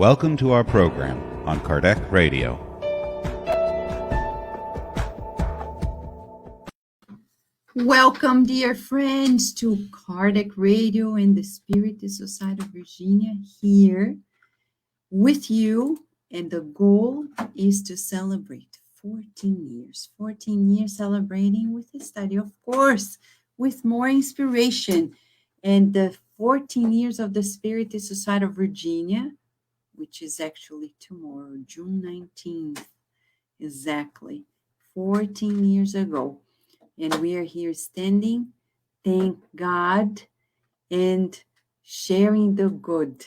Welcome to our program on Kardec Radio. Welcome, dear friends, to Kardec Radio and the Spirit Society of Virginia here with you. And the goal is to celebrate 14 years celebrating with the study, of course, with more inspiration. And the 14 years of the Spirit Society of Virginia, which is actually tomorrow, June 19th, exactly 14 years ago. And we are here standing, thank God, and sharing the good.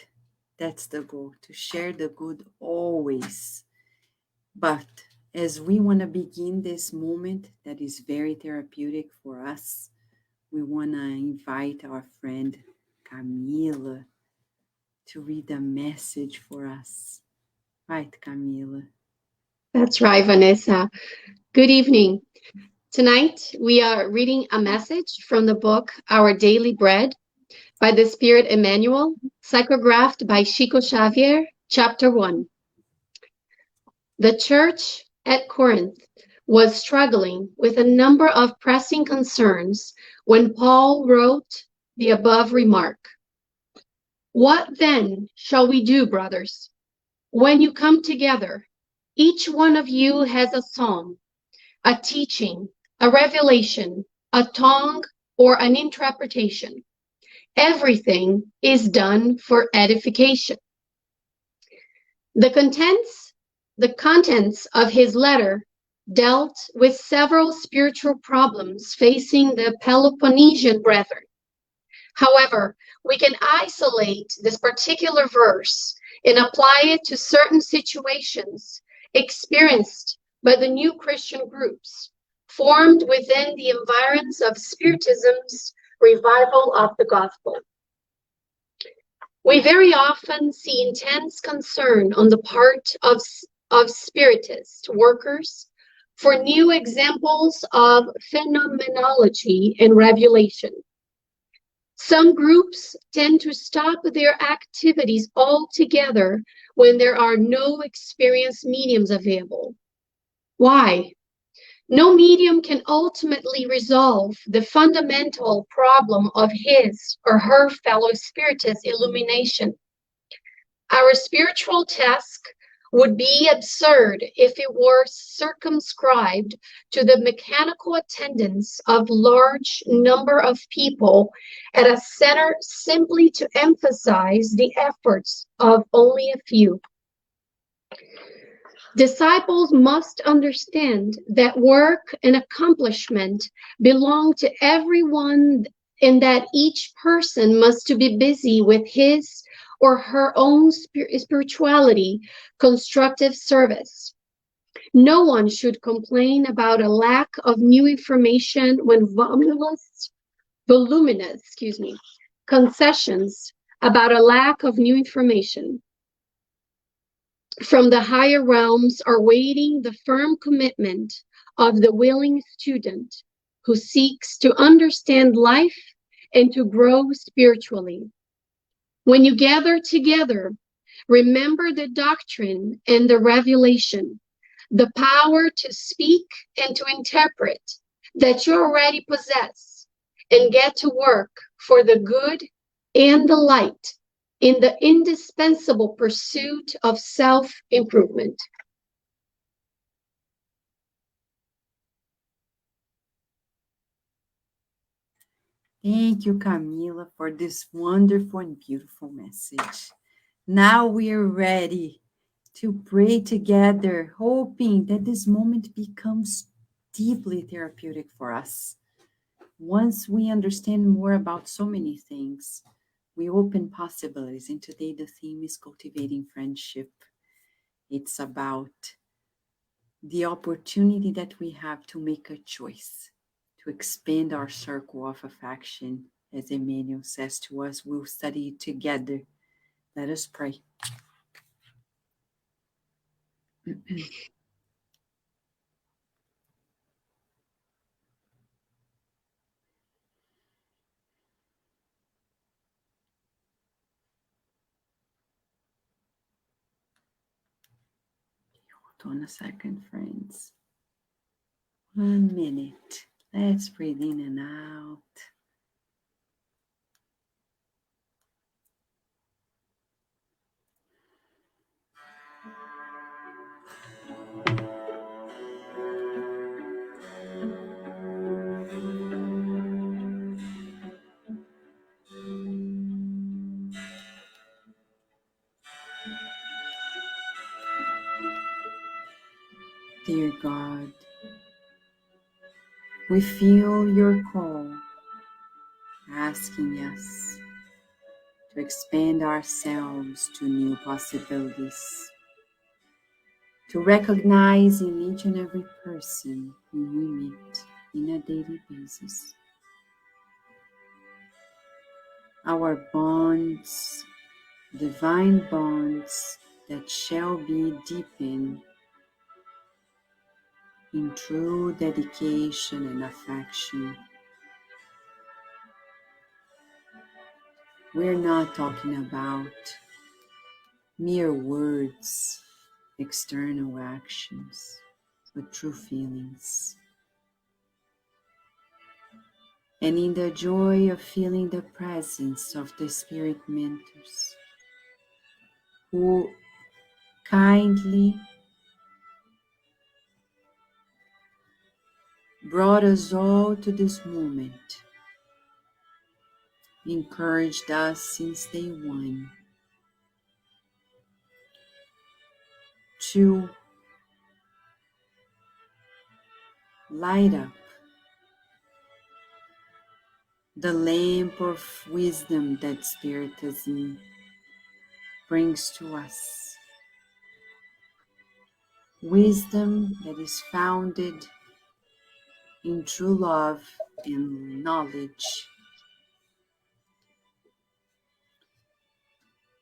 That's the goal, to share the good always. But as we want to begin this moment that is very therapeutic for us, we want to invite our friend Camila to read a message for us. Right, Camila? That's right, Vanessa. Good evening. Tonight, we are reading a message from the book Our Daily Bread by the Spirit Emmanuel, psychographed by Chico Xavier, Chapter 1. The church at Corinth was struggling with a number of pressing concerns when Paul wrote the above remark. What then shall we do, brothers? When you come together, each one of you has a psalm, a teaching, a revelation, a tongue, or an interpretation. Everything is done for edification. The contents of his letter dealt with several spiritual problems facing the Peloponnesian brethren. However, we can isolate this particular verse and apply it to certain situations experienced by the new Christian groups formed within the environs of Spiritism's revival of the gospel. We very often see intense concern on the part of Spiritist workers for new examples of phenomenology and revelation. Some groups tend to stop their activities altogether when there are no experienced mediums available. Why? No medium can ultimately resolve the fundamental problem of his or her fellow spiritist illumination. Our spiritual task would be absurd if it were circumscribed to the mechanical attendance of large number of people at a center simply to emphasize the efforts of only a few. Disciples must understand that work and accomplishment belong to everyone and that each person must be busy with his or her own spirituality, constructive service. No one should complain about a lack of new information when voluminous concessions about a lack of new information from the higher realms are waiting the firm commitment of the willing student who seeks to understand life and to grow spiritually. When you gather together, remember the doctrine and the revelation, the power to speak and to interpret that you already possess, and get to work for the good and the light in the indispensable pursuit of self-improvement. Thank you, Camila, for this wonderful and beautiful message. Now we are ready to pray together, hoping that this moment becomes deeply therapeutic for us. Once we understand more about so many things, we open possibilities, and today the theme is cultivating friendship. It's about the opportunity that we have to make a choice, to expand our circle of affection. As Emmanuel says to us, we'll study it together. Let us pray. on a second, friends. 1 minute. Let's breathe in and out. Dear God, we feel your call asking us to expand ourselves to new possibilities, to recognize in each and every person whom we meet in a daily basis our bonds, divine bonds that shall be deepened in true dedication and affection. We're not talking about mere words, external actions, but true feelings. And in the joy of feeling the presence of the Spirit mentors who kindly brought us all to this moment, encouraged us since day one to light up the lamp of wisdom that Spiritism brings to us. Wisdom that is founded in true love and knowledge.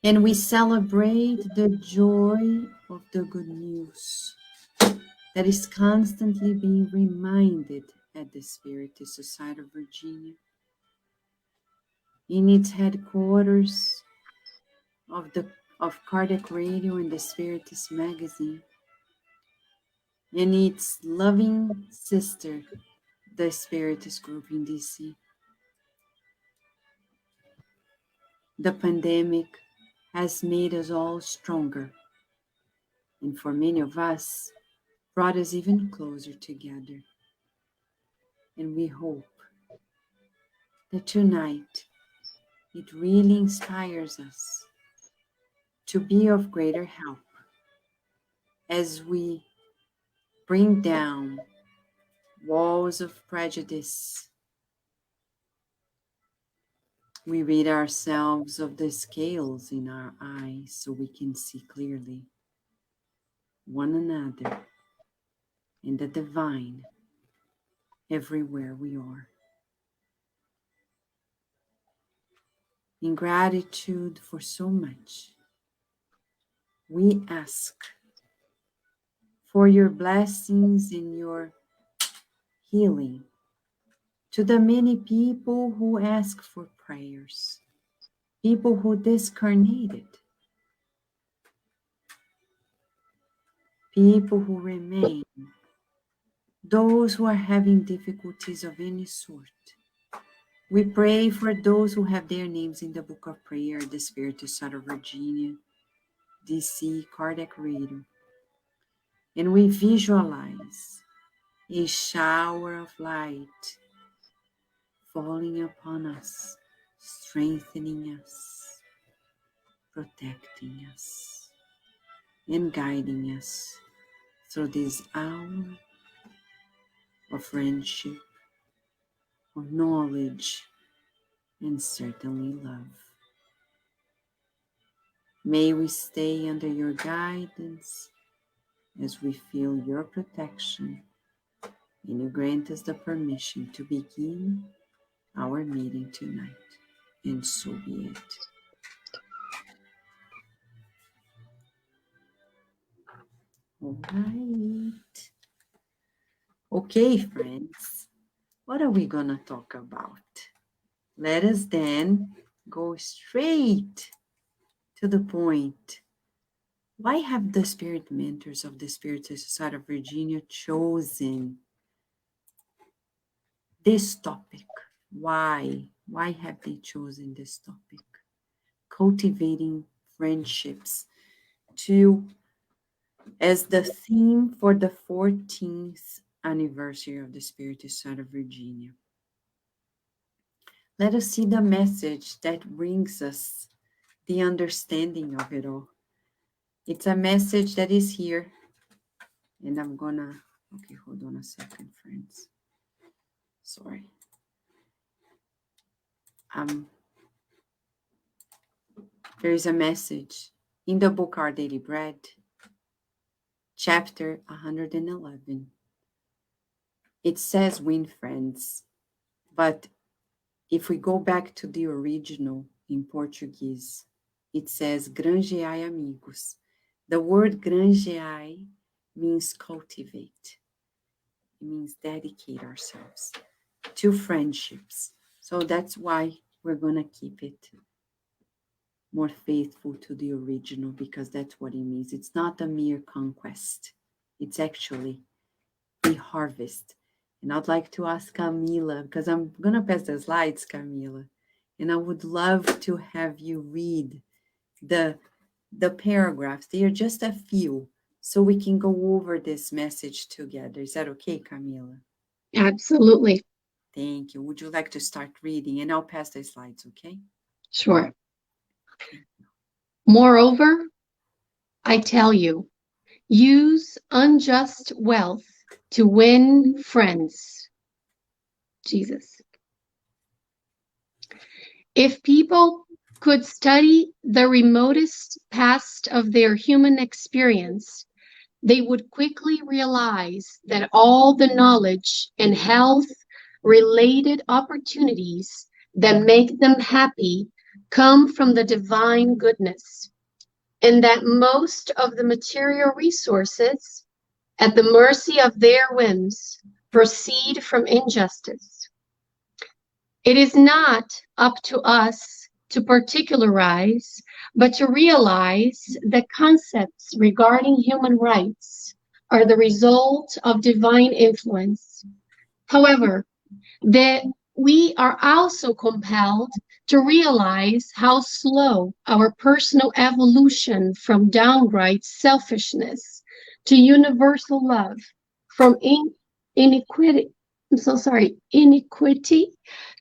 And we celebrate the joy of the good news that is constantly being reminded at the Spiritist Society of Virginia, in its headquarters of Cardiac Radio and the Spiritist Magazine, and its loving sister, the Spiritist Group in DC. The pandemic has made us all stronger, and for many of us, brought us even closer together. And we hope that tonight it really inspires us to be of greater help as we bring down walls of prejudice. We rid ourselves of the scales in our eyes so we can see clearly one another and the divine everywhere we are. In gratitude for so much, we ask for your blessings and your healing to the many people who ask for prayers, people who discarnated, people who remain, those who are having difficulties of any sort. We pray for those who have their names in the book of prayer, the Spiritist Society of Virginia, DC, Cardiac Radio. And we visualize a shower of light falling upon us, strengthening us, protecting us, and guiding us through this hour of friendship, of knowledge, and certainly love. May we stay under your guidance as we feel your protection, and you grant us the permission to begin our meeting tonight. And so be it. All right. Okay, friends, what are we going to talk about? Let us then go straight to the point. Why have the spirit mentors of the Spiritual Society of Virginia chosen this topic? Why? Why have they chosen this topic? Cultivating friendships as the theme for the 14th anniversary of the Spiritual Society of Virginia. Let us see the message that brings us the understanding of it all. It's a message that is here, and I'm gonna, okay, hold on a second, friends. Sorry. There is a message in the book Our Daily Bread, chapter 111. It says win friends, but if we go back to the original in Portuguese, it says granjeai amigos. The word granjeai means cultivate. It means dedicate ourselves to friendships. So that's why we're going to keep it more faithful to the original, because that's what it means. It's not a mere conquest. It's actually a harvest. And I'd like to ask Camila, because I'm going to pass the slides, Camila, and I would love to have you read the paragraphs. They are just a few, so we can go over this message together. Is that okay, Camila? Absolutely. Thank you. Would you like to start reading? And I'll pass the slides, okay? Sure. Moreover, I tell you, use unjust wealth to win friends. Jesus. If people could study the remotest past of their human experience, they would quickly realize that all the knowledge and health related opportunities that make them happy come from the divine goodness, and that most of the material resources at the mercy of their whims proceed from injustice. It is not up to us to particularize, but to realize that concepts regarding human rights are the result of divine influence. However, that we are also compelled to realize how slow our personal evolution from downright selfishness to universal love, from iniquity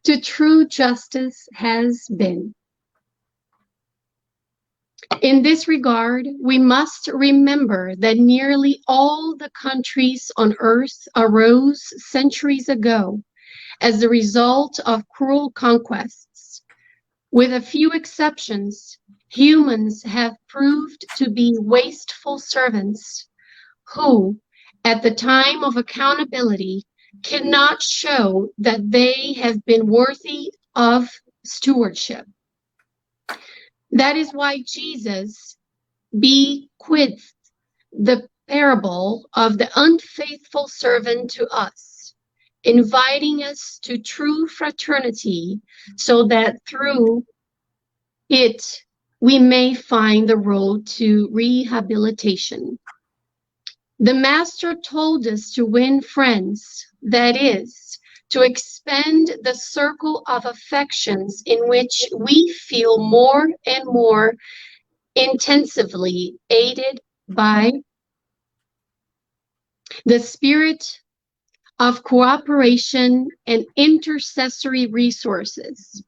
to true justice has been. In this regard, we must remember that nearly all the countries on earth arose centuries ago as the result of cruel conquests. With a few exceptions, humans have proved to be wasteful servants who, at the time of accountability, cannot show that they have been worthy of stewardship. That is why Jesus bequeathed the parable of the unfaithful servant to us, inviting us to true fraternity so that through it we may find the road to rehabilitation. The Master told us to win friends, that is, to expand the circle of affections in which we feel more and more intensively aided by the spirit of cooperation and intercessory resources.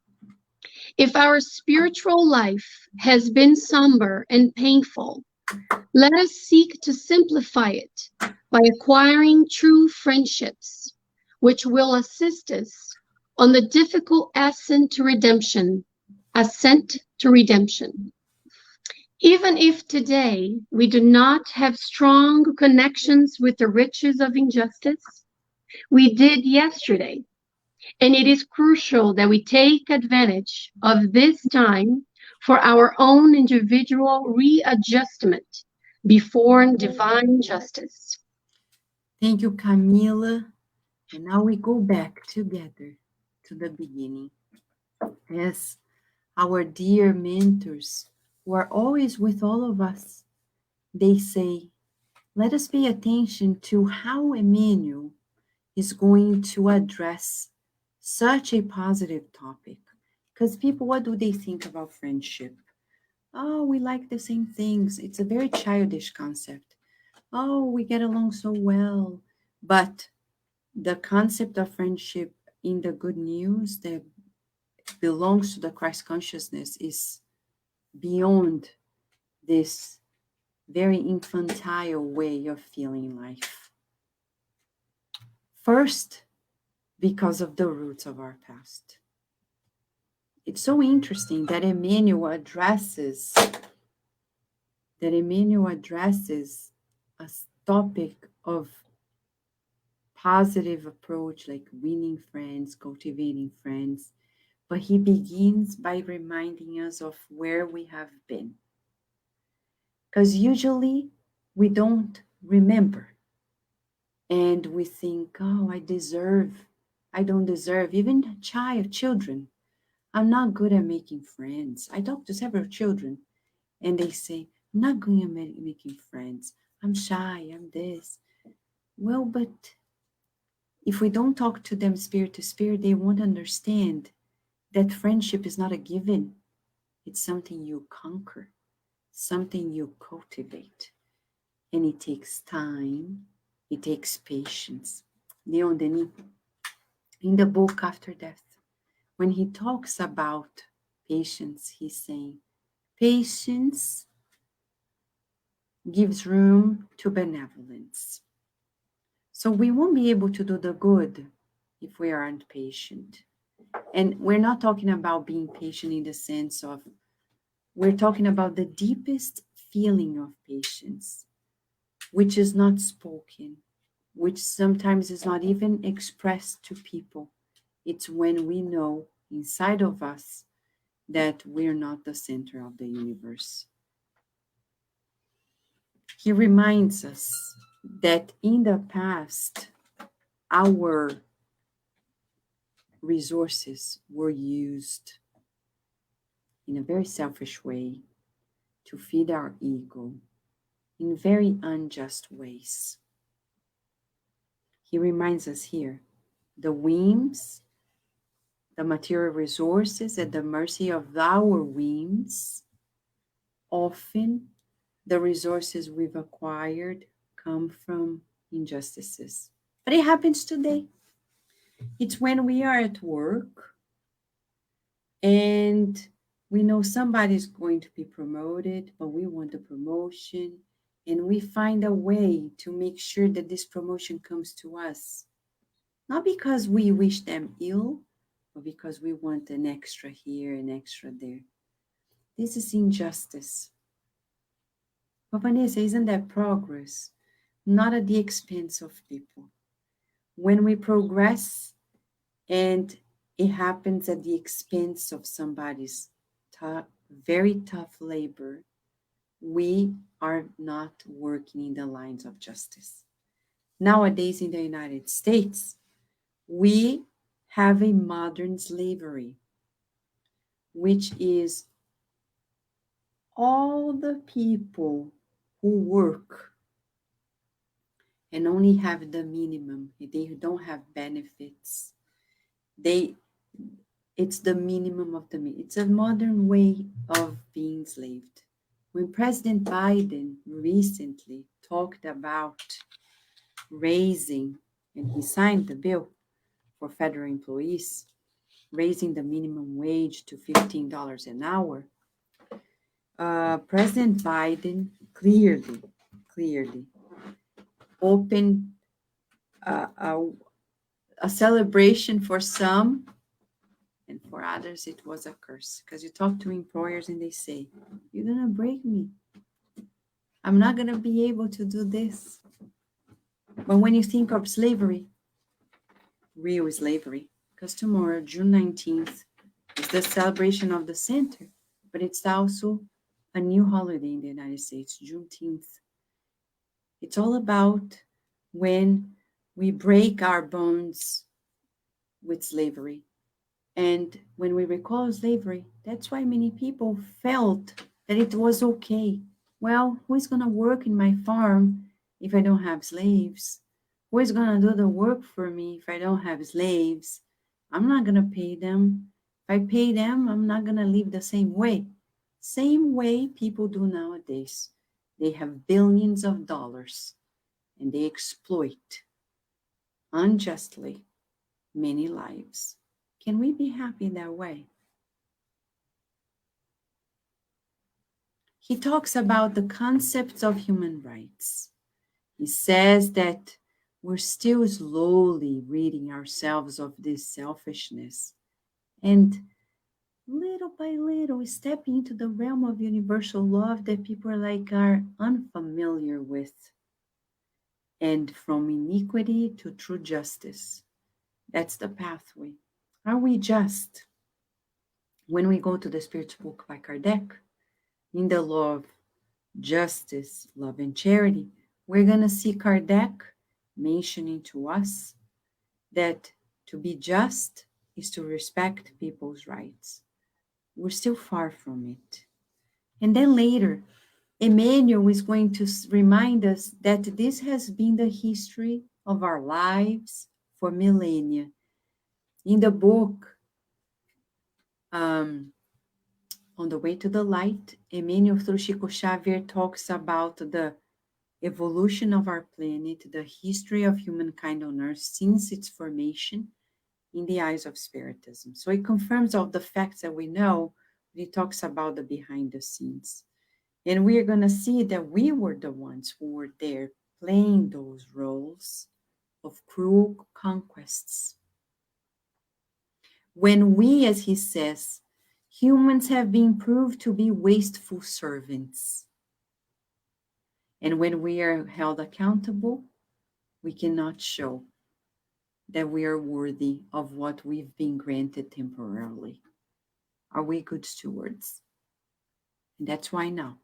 If our spiritual life has been somber and painful, let us seek to simplify it by acquiring true friendships, which will assist us on the difficult ascent to redemption. Even if today we do not have strong connections with the riches of injustice, we did yesterday, and it is crucial that we take advantage of this time for our own individual readjustment before divine justice. Thank you, Camila. And now we go back together to the beginning as our dear mentors who are always with all of us. they say, let us pay attention to how Emmanuel is going to address such a positive topic. Because people, what do they think about friendship? Oh, we like the same things. It's a very childish concept. Oh, we get along so well. But the concept of friendship in the good news that belongs to the Christ consciousness is beyond this very infantile way of feeling life. First, because of the roots of our past. It's so interesting that Emmanuel addresses a topic of positive approach like winning friends, cultivating friends, but he begins by reminding us of where we have been. Because usually we don't remember and we think, oh, I don't deserve, even children. I'm not good at making friends. I talk to several children and they say, I'm not good at making friends. I'm shy, I'm this. Well, but if we don't talk to them spirit to spirit, they won't understand that friendship is not a given. It's something you conquer, something you cultivate. And it takes time, it takes patience. Leon Denis, in the book After Death, when he talks about patience, he's saying, patience gives room to benevolence. So we won't be able to do the good if we aren't patient. And we're not talking about being patient in the sense of, we're talking about the deepest feeling of patience, which is not spoken, which sometimes is not even expressed to people. It's when we know inside of us that we're not the center of the universe. He reminds us that in the past, our resources were used in a very selfish way to feed our ego in very unjust ways. He reminds us here the whims, the material resources at the mercy of our whims, often the resources we've acquired come from injustices. But it happens today. It's when we are at work and we know somebody's going to be promoted, but we want the promotion, and we find a way to make sure that this promotion comes to us. Not because we wish them ill, but because we want an extra here and extra there. This is injustice. But Vanessa, isn't that progress? Not at the expense of people. When we progress and it happens at the expense of somebody's very tough labor, we are not working in the lines of justice. Nowadays in the United States, we have a modern slavery, which is all the people who work and only have the minimum. They don't have benefits. It's the minimum of the minimum. It's a modern way of being enslaved. When President Biden recently talked about raising, and he signed the bill for federal employees, raising the minimum wage to $15 an hour, President Biden clearly opened a celebration for some, and for others it was a curse. Because you talk to employers and they say, you're going to break me. I'm not going to be able to do this. But when you think of slavery, real slavery, because tomorrow, June 19th, is the celebration of the center, but it's also a new holiday in the United States, Juneteenth. It's all about when we break our bonds with slavery. And when we recall slavery, that's why many people felt that it was okay. Well, who is going to work in my farm if I don't have slaves? Who is going to do the work for me if I don't have slaves? I'm not going to pay them. If I pay them, I'm not going to live the same way. Same way people do nowadays. They have billions of dollars and they exploit unjustly many lives. Can we be happy that way? He talks about the concepts of human rights. He says that we're still slowly ridding ourselves of this selfishness and little by little stepping into the realm of universal love that people are unfamiliar with. And from iniquity to true justice. That's the pathway. Are we just? When we go to the Spirit's book by Kardec, in the law of justice, love, and charity, we're going to see Kardec mentioning to us that to be just is to respect people's rights. We're still far from it. And then later, Emmanuel is going to remind us that this has been the history of our lives for millennia. In the book, On the Way to the Light, Emmanuel through Chico Xavier talks about the evolution of our planet, the history of humankind on Earth since its formation in the eyes of Spiritism. So it confirms all the facts that we know, but it talks about the behind the scenes. And we are going to see that we were the ones who were there playing those roles of cruel conquests. When we, as he says, humans have been proved to be wasteful servants. And when we are held accountable, we cannot show that we are worthy of what we've been granted temporarily. Are we good stewards? And that's why now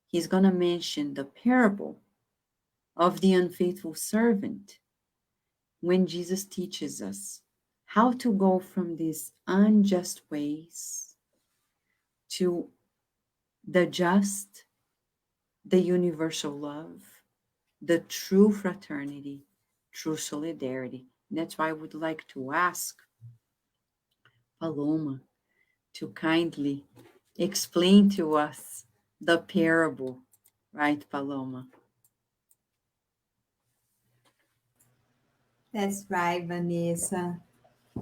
he's going to mention the parable of the unfaithful servant when Jesus teaches us how to go from these unjust ways to the just, the universal love, the true fraternity, true solidarity. And that's why I would like to ask Paloma to kindly explain to us the parable, right, Paloma? That's right, Vanessa.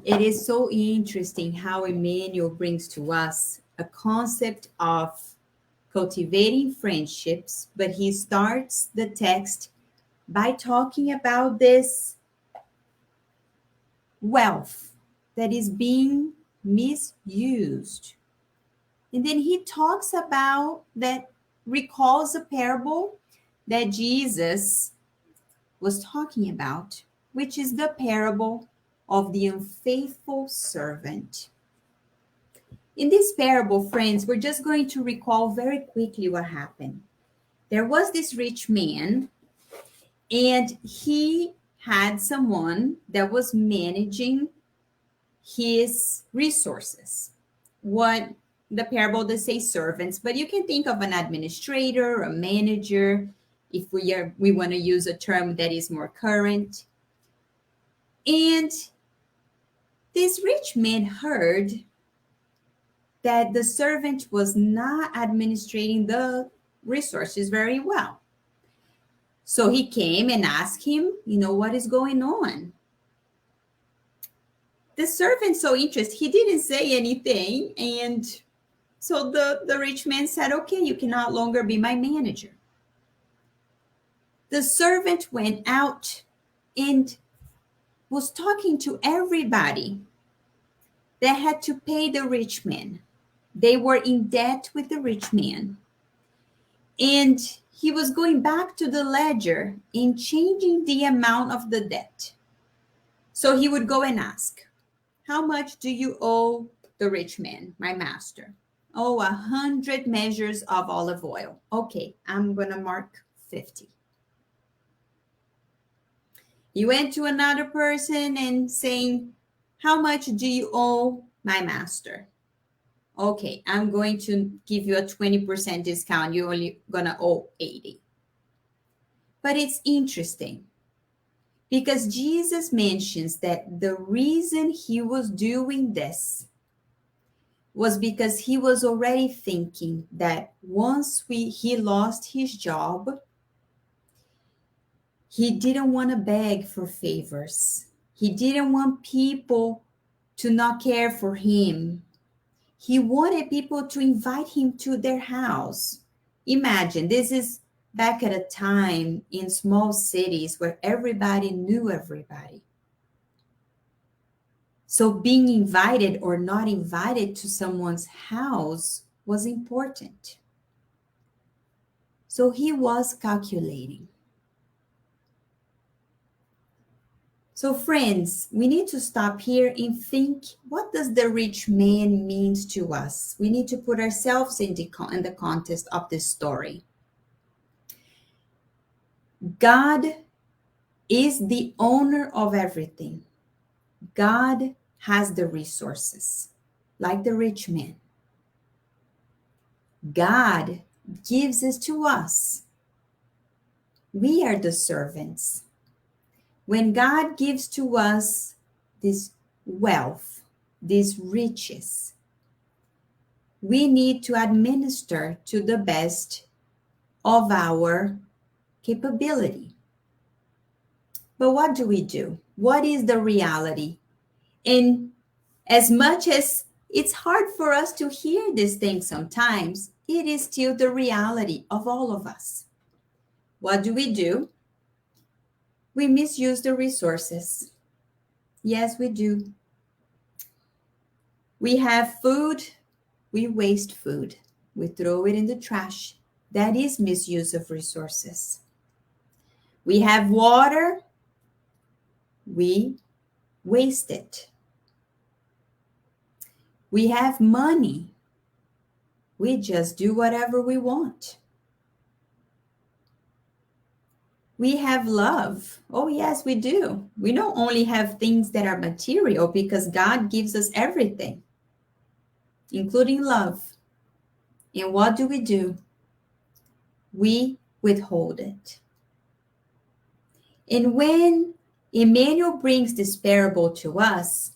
It is so interesting how Emmanuel brings to us a concept of cultivating friendships, but he starts the text by talking about this wealth that is being misused. And then he talks about that, recalls a parable that Jesus was talking about, which is the parable of the unfaithful servant. In this parable, friends, we're just going to recall very quickly what happened. There was this rich man, and he had someone that was managing his resources. What the parable does say servants, but you can think of an administrator, a manager, if we want to use a term that is more current. And this rich man heard that the servant was not administrating the resources very well. So he came and asked him, what is going on? The servant, so interested, he didn't say anything. And so the rich man said, okay, you can no longer be my manager. The servant went out and was talking to everybody that had to pay the rich man. They were in debt with the rich man. And he was going back to the ledger and changing the amount of the debt. So he would go and ask, how much do you owe the rich man, my master? Oh, 100 measures of olive oil. Okay, I'm going to mark 50. You went to another person and saying, how much do you owe my master? Okay, I'm going to give you a 20% discount. You're only going to owe 80. But it's interesting because Jesus mentions that the reason he was doing this was because he was already thinking that once he lost his job, he didn't want to beg for favors. He didn't want people to not care for him. He wanted people to invite him to their house. Imagine, this is back at a time in small cities where everybody knew everybody. So being invited or not invited to someone's house was important. So he was calculating. So friends, we need to stop here and think, what does the rich man means to us? We need to put ourselves in the context of this story. God is the owner of everything. God has the resources, like the rich man. God gives it to us. We are the servants. When God gives to us this wealth, these riches, we need to administer to the best of our capability. But what do we do? What is the reality? And as much as it's hard for us to hear these things sometimes, it is still the reality of all of us. What do? We misuse the resources. Yes, we do. We have food, we waste food. We throw it in the trash. That is misuse of resources. We have water, we waste it. We have money, we just do whatever we want. We have love. Oh, yes, we do. We don't only have things that are material because God gives us everything, including love. And what do? We withhold it. And when Emmanuel brings this parable to us,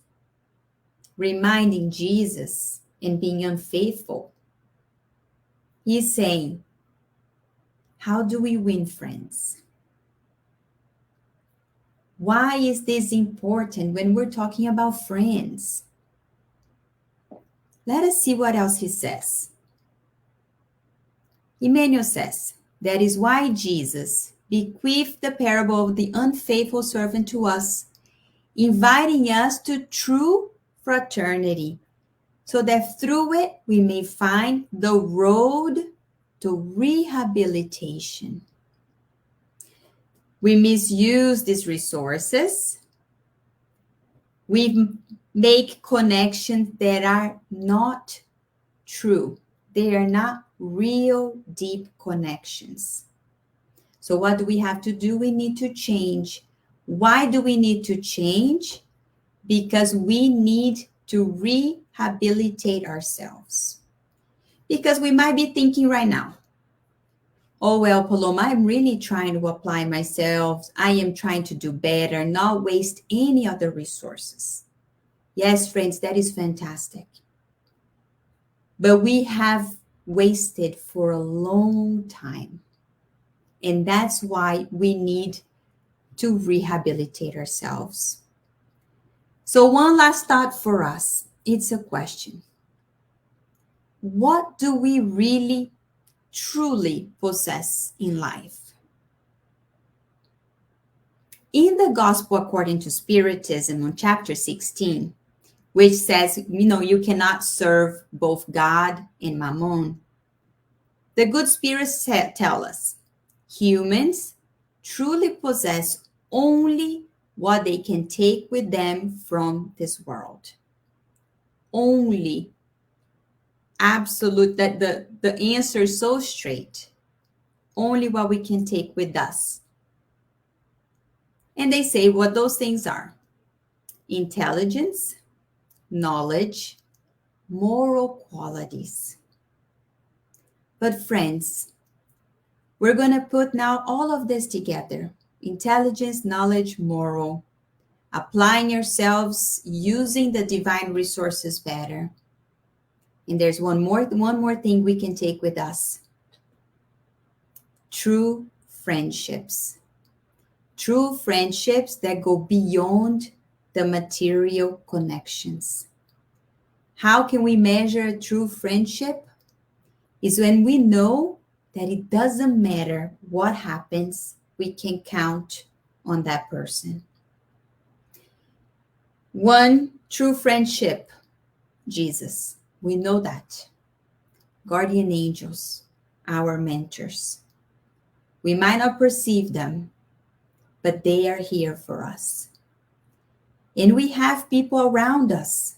reminding Jesus and being unfaithful, he's saying, how do we win friends? Why is this important when we're talking about friends? Let us see what else he says. Emmanuel says, that is why Jesus bequeathed the parable of the unfaithful servant to us, inviting us to true fraternity, so that through it we may find the road to rehabilitation. We misuse these resources. We make connections that are not true. They are not real deep connections. So what do we have to do? We need to change. Why do we need to change? Because we need to rehabilitate ourselves. Because we might be thinking right now, oh, well, Paloma, I'm really trying to apply myself. I am trying to do better, not waste any other resources. Yes, friends, that is fantastic. But we have wasted for a long time. And that's why we need to rehabilitate ourselves. So one last thought for us. It's a question. What do we really, truly possess in life? In the Gospel according to Spiritism on chapter 16, which says, you cannot serve both God and Mammon, the good spirits tell us humans truly possess only what they can take with them from this world. Only. Absolute. That the answer is so straight. Only what we can take with us. And they say what those things are: intelligence, knowledge, moral qualities. But friends, we're going to put now all of this together: intelligence, knowledge, moral, applying yourselves, using the divine resources better. And there's one more thing we can take with us: true friendships. True friendships that go beyond the material connections. How can we measure a true friendship? Is when we know that it doesn't matter what happens, we can count on that person. One true friendship, Jesus. We know that. Guardian angels, our mentors. We might not perceive them, but they are here for us. And we have people around us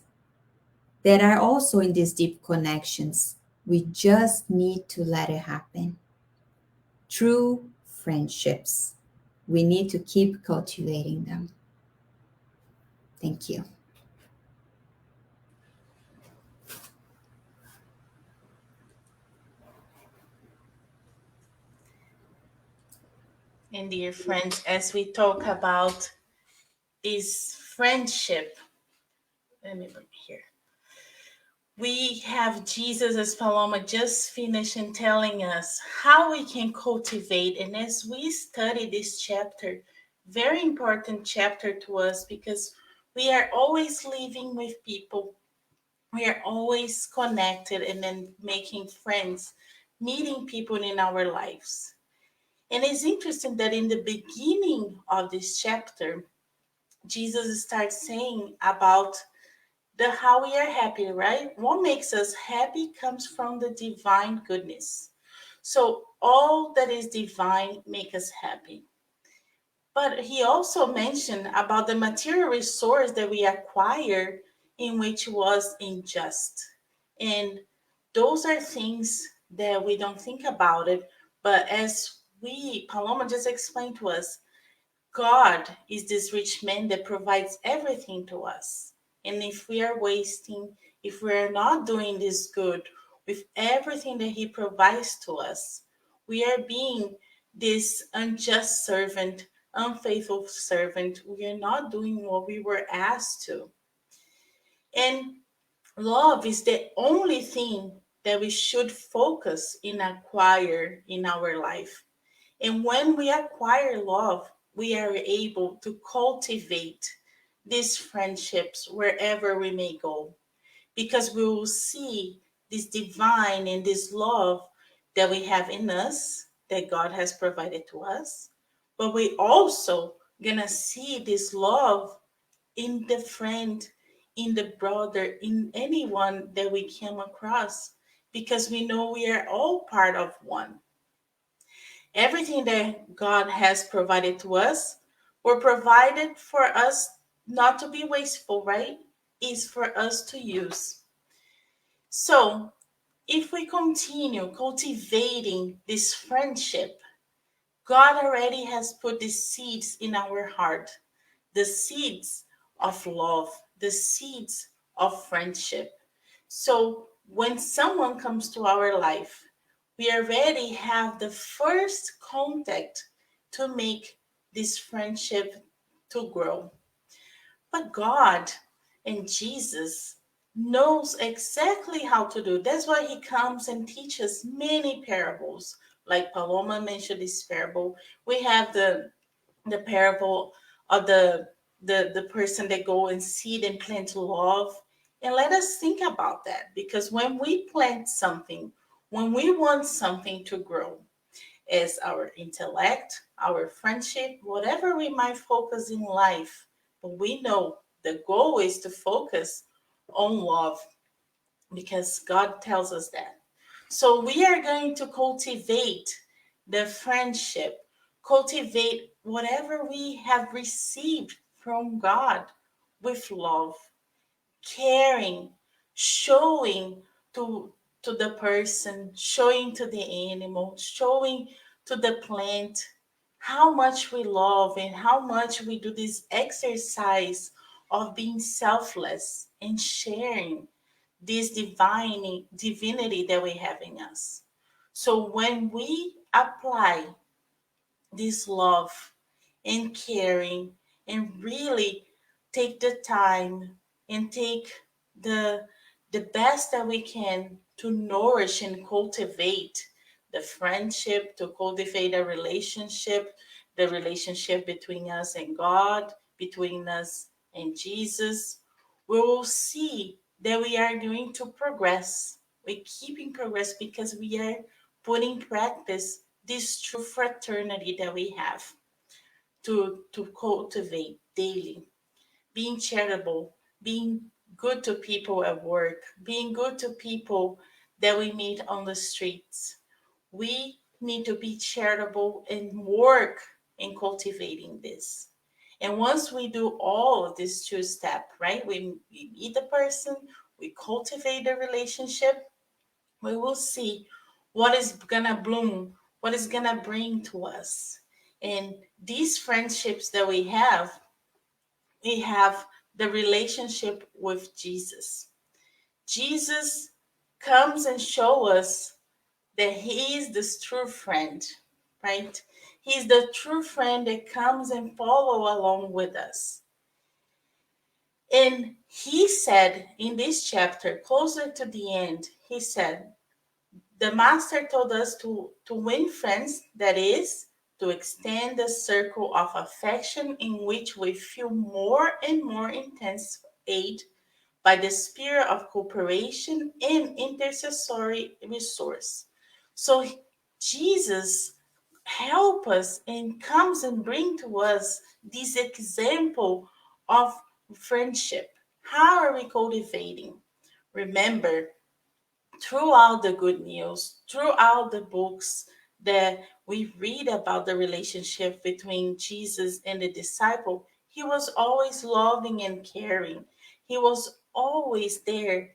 that are also in these deep connections. We just need to let it happen. True friendships. We need to keep cultivating them. Thank you. And dear friends, as we talk about this friendship, let me bring it here. We have Jesus, as Paloma just finished, and telling us how we can cultivate. And as we study this chapter, very important chapter to us, because we are always living with people. We are always connected and then making friends, meeting people in our lives. And it's interesting that in the beginning of this chapter, Jesus starts saying about the how we are happy, right? What makes us happy comes from the divine goodness. So all that is divine make us happy. But he also mentioned about the material resource that we acquire in which was unjust. And those are things that we don't think about it. But as Paloma just explained to us, God is this rich man that provides everything to us. And if we are wasting, if we are not doing this good with everything that he provides to us, we are being this unjust servant, unfaithful servant. We are not doing what we were asked to. And love is the only thing that we should focus in acquire in our life. And when we acquire love, we are able to cultivate these friendships wherever we may go, because we will see this divine and this love that we have in us, that God has provided to us. But we also gonna see this love in the friend, in the brother, in anyone that we come across, because we know we are all part of one. Everything that God has provided to us were provided for us not to be wasteful, right? Is for us to use. So, if we continue cultivating this friendship, God already has put the seeds in our heart, the seeds of love, the seeds of friendship. So, when someone comes to our life, we already have the first contact to make this friendship to grow. But God and Jesus knows exactly how to do. That's why he comes and teaches many parables. Like Paloma mentioned this parable. We have the parable of the person that go and seed and plant love. And let us think about that, because when we plant something, when we want something to grow, as our intellect, our friendship, whatever we might focus in life, but we know the goal is to focus on love, because God tells us that. So we are going to cultivate the friendship, cultivate whatever we have received from God with love, caring, showing to the person, showing to the animal, showing to the plant how much we love and how much we do this exercise of being selfless and sharing. this divinity that we have in us. So when we apply this love and caring and really take the time and take the the best that we can to nourish and cultivate the friendship, to cultivate a relationship, the relationship between us and God, between us and Jesus, we will see that we are going to progress. We're keeping progress because we are putting in practice this true fraternity that we have to cultivate daily, being charitable, being good to people at work, being good to people that we meet on the streets. We need to be charitable and work in cultivating this. And once we do all of these two steps, right? We meet the person, we cultivate the relationship, we will see what is gonna bloom, what is gonna bring to us. And these friendships that we have the relationship with Jesus. Jesus comes and show us that he is this true friend, right? He's the true friend that comes and follow along with us. And he said in this chapter, closer to the end, he said, the master told us to win friends, that is, to extend the circle of affection in which we feel more and more intense aid by the spirit of cooperation and intercessory resource. So Jesus help us and comes and bring to us this example of friendship. How are we cultivating? Remember, throughout the good news, throughout the books that we read about the relationship between Jesus and the disciple, he was always loving and caring. He was always there,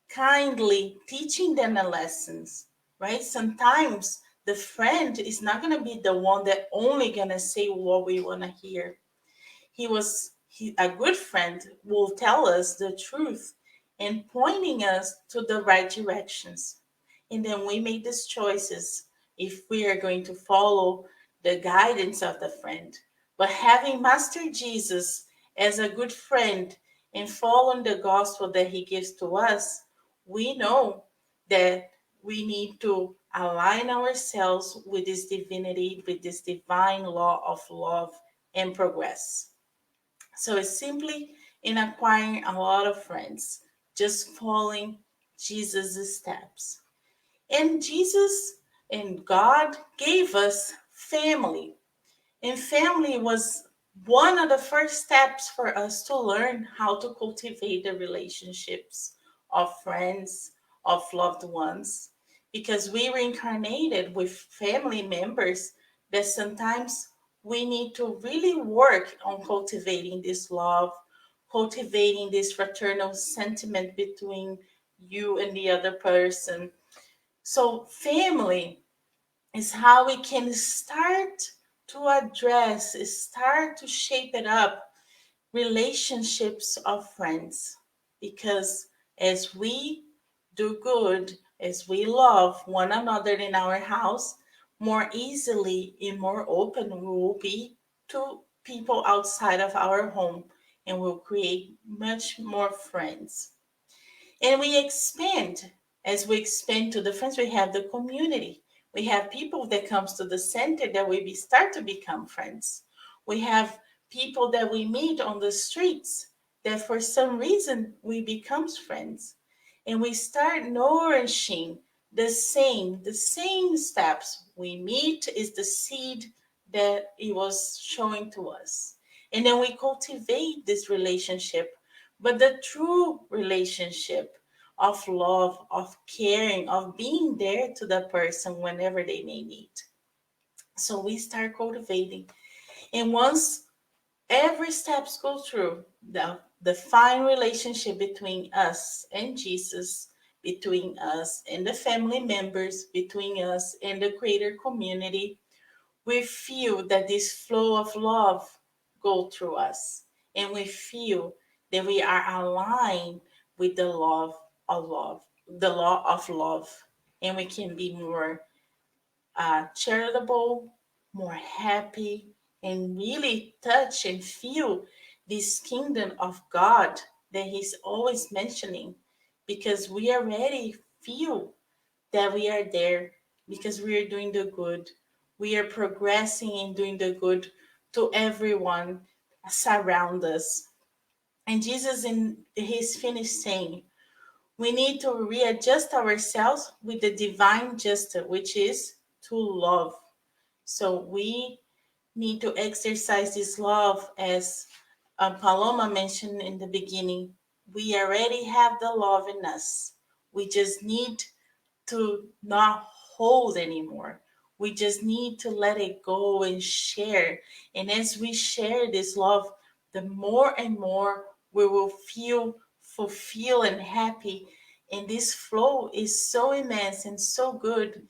kindly teaching them the lessons, right? Sometimes the friend is not going to be the one that only going to say what we want to hear. A good friend will tell us the truth and pointing us to the right directions. And then we make these choices if we are going to follow the guidance of the friend. But having Master Jesus as a good friend and following the gospel that he gives to us, we know that we need to align ourselves with this divinity, with this divine law of love and progress. So it's simply in acquiring a lot of friends, just following Jesus' steps. And Jesus and God gave us family. And family was one of the first steps for us to learn how to cultivate the relationships of friends, of loved ones, because we reincarnated with family members that sometimes we need to really work on cultivating this love, cultivating this fraternal sentiment between you and the other person. So, family is how we can start to address, start to shape it up relationships of friends. Because as we do good, as we love one another in our house, more easily and more open we will be to people outside of our home and will create much more friends. And we expand. As we expand to the friends, we have the community. We have people that comes to the center that we start to become friends. We have people that we meet on the streets that for some reason we becomes friends. And we start nourishing the same steps. We meet is the seed that it was showing to us. And then we cultivate this relationship, but the true relationship of love, of caring, of being there to the person whenever they may need. So we start cultivating. And once every steps go through, the fine relationship between us and Jesus, between us and the family members, between us and the greater community, we feel that this flow of love go through us, and we feel that we are aligned with the love of love, the law of love, and we can be more charitable, more happy, and really touch and feel this kingdom of God that He's always mentioning, because we already feel that we are there because we are doing the good. We are progressing in doing the good to everyone surround us. And Jesus in His finished saying, we need to readjust ourselves with the divine justice, which is to love. So we need to exercise this love, as Paloma mentioned in the beginning. We already have the love in us. We just need to not hold anymore. We just need to let it go and share. And as we share this love, the more and more we will feel fulfilled and happy. And this flow is so immense and so good.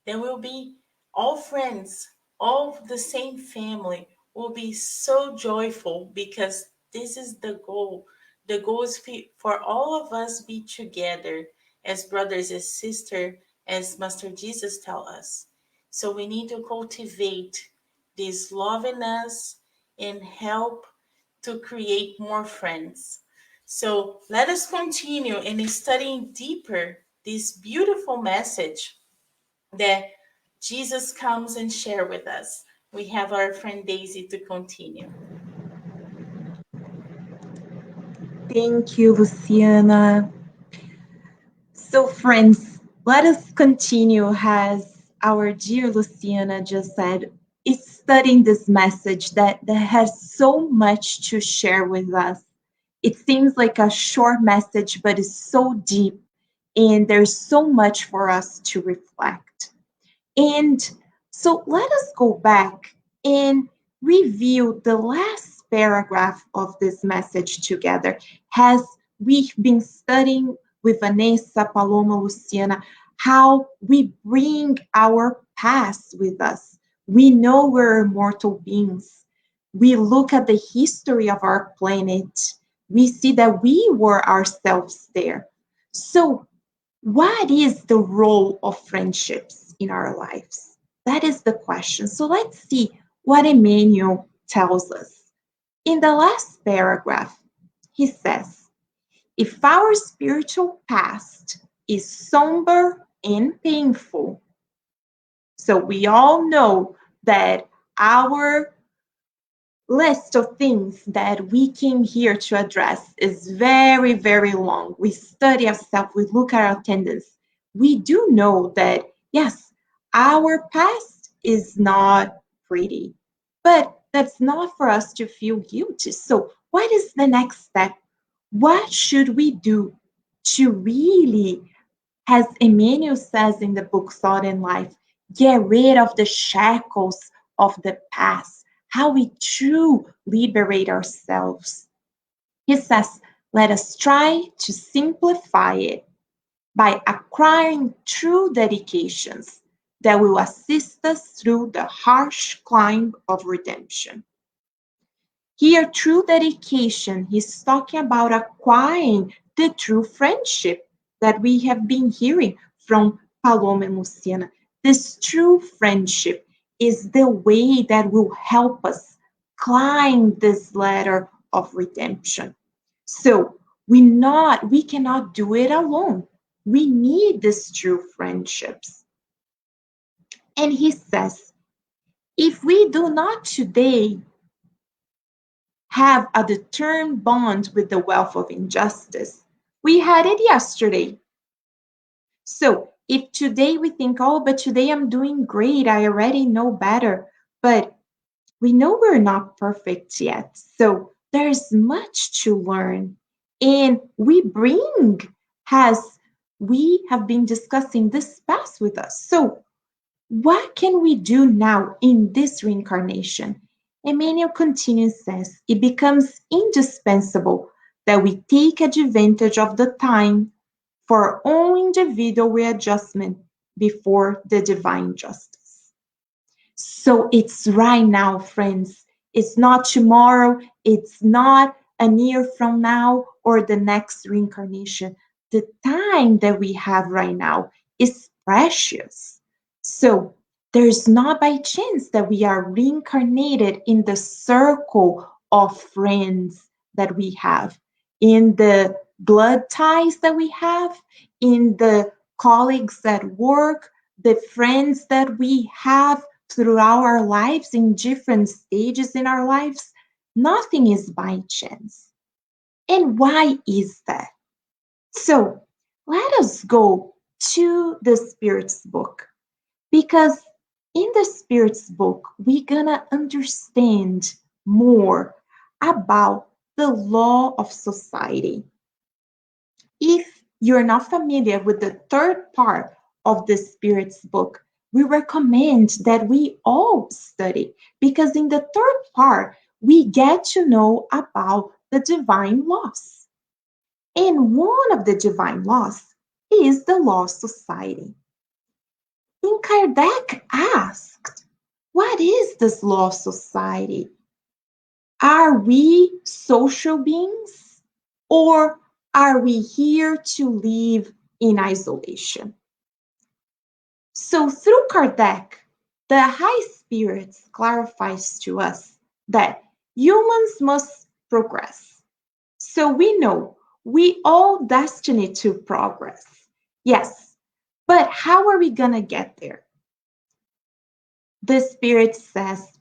There will be all friends, all the same family will be so joyful, because this is the goal. The goal is for all of us be together as brothers and sisters, as Master Jesus tell us. So we need to cultivate this love in us and help to create more friends. So let us continue in studying deeper this beautiful message that Jesus comes and share with us. We have our friend Daisy to continue. Thank you, Luciana. So, friends, let us continue, as our dear Luciana just said, is studying this message that has so much to share with us. It seems like a short message, but it's so deep, and there's so much for us to reflect. And so let us go back and review the last paragraph of this message together, as we've been studying with Vanessa, Paloma, Luciana, how we bring our past with us. We know we're immortal beings. We look at the history of our planet. We see that we were ourselves there. So what is the role of friendships in our lives? That is the question. So let's see what Emmanuel tells us. In the last paragraph, he says, if our spiritual past is somber and painful, so we all know that our list of things that we came here to address is very, very long. We study ourselves, we look at our attendance. We do know that, yes, our past is not pretty, but that's not for us to feel guilty. So, what is the next step? What should we do to really, as Emmanuel says in the book Thought and Life, get rid of the shackles of the past? How we truly liberate ourselves. He says, let us try to simplify it by acquiring true dedications that will assist us through the harsh climb of redemption. Here, true dedication, he's talking about acquiring the true friendship that we have been hearing from Paloma and Luciana. This true friendship is the way that will help us climb this ladder of redemption. So we cannot do it alone. We need these true friendships. And he says, if we do not today have a determined bond with the wealth of injustice, we had it yesterday. So if today we think, oh, but today I'm doing great, I already know better, but we know we're not perfect yet. So there's much to learn. And we bring, as we have been discussing, this past with us. So what can we do now in this reincarnation? Emmanuel continues, says, it becomes indispensable that we take advantage of the time for our own individual readjustment before the divine justice. So it's right now, friends. It's not tomorrow. It's not a year from now or the next reincarnation. the time that we have right now is precious. So there's not by chance that we are reincarnated in the circle of friends that we have, in the blood ties that we have, in the colleagues at work, the friends that we have throughout our lives in different stages in our lives. Nothing is by chance. And why is that? So let us go to the Spirit's book, because in the Spirit's book, we're gonna understand more about the law of society. If you're not familiar with the third part of the Spirit's book, we recommend that we all study, because in the third part, we get to know about the divine laws. And one of the divine laws is the law of society. And Kardec asked, what is this law of society? Are we social beings, or are we here to live in isolation? So through Kardec, the High Spirits clarifies to us that humans must progress. So we know we all destined to progress. Yes, but how are we gonna get there? The Spirit says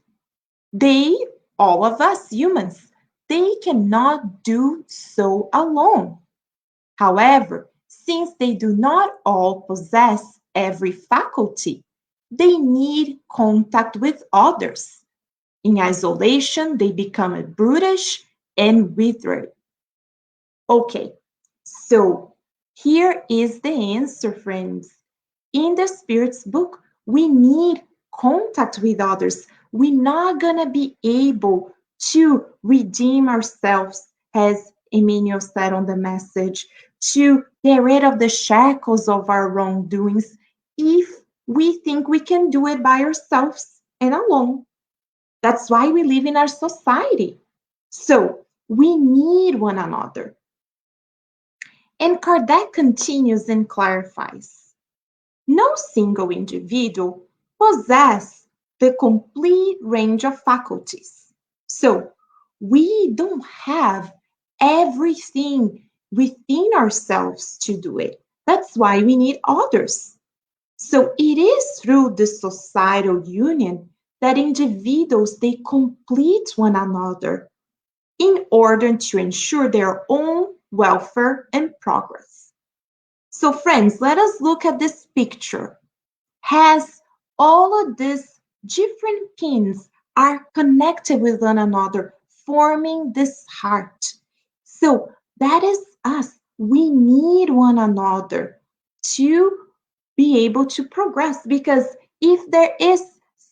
they, all of us humans, they cannot do so alone. However, since they do not all possess every faculty, they need contact with others. In isolation, they become brutish and withered. Okay, so here is the answer, friends. In the Spirit's book, we need contact with others. We're not going to be able to redeem ourselves, as Emmanuel said on the message, to get rid of the shackles of our wrongdoings if we think we can do it by ourselves and alone. That's why we live in our society. So we need one another. And Kardec continues and clarifies, no single individual possesses the complete range of faculties. So we don't have everything within ourselves to do it. That's why we need others. So it is through the societal union that individuals, they complete one another in order to ensure their own welfare and progress. So friends, let us look at this picture. Has all of these different pins are connected with one another, forming this heart. So that is us. We need one another to be able to progress, because if there is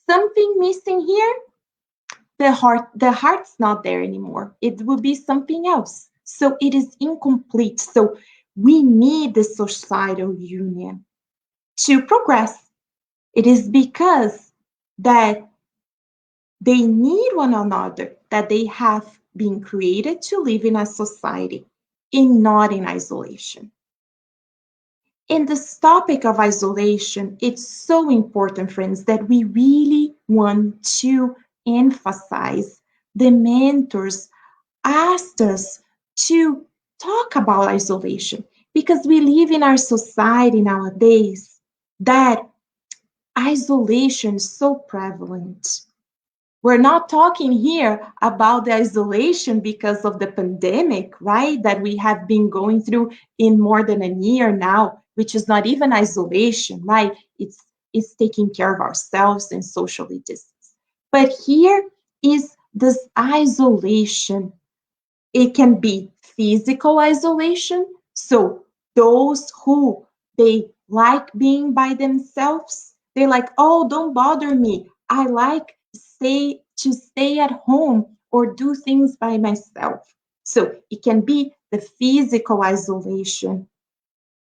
something missing here, the heart's not there anymore. It will be something else. So it is incomplete. So we need the societal union to progress. It is because that they need one another that they have been created to live in a society and not in isolation. In this topic of isolation, it's so important, friends, that we really want to emphasize. The mentors asked us to talk about isolation, because we live in our society nowadays that isolation is so prevalent. We're not talking here about the isolation because of the pandemic, right? That we have been going through in more than a year now, which is not even isolation, right? It's taking care of ourselves and socially distance. But here is this isolation. It can be physical isolation. So those who they like being by themselves, they're like, oh, don't bother me. I like to stay at home or do things by myself. So it can be the physical isolation.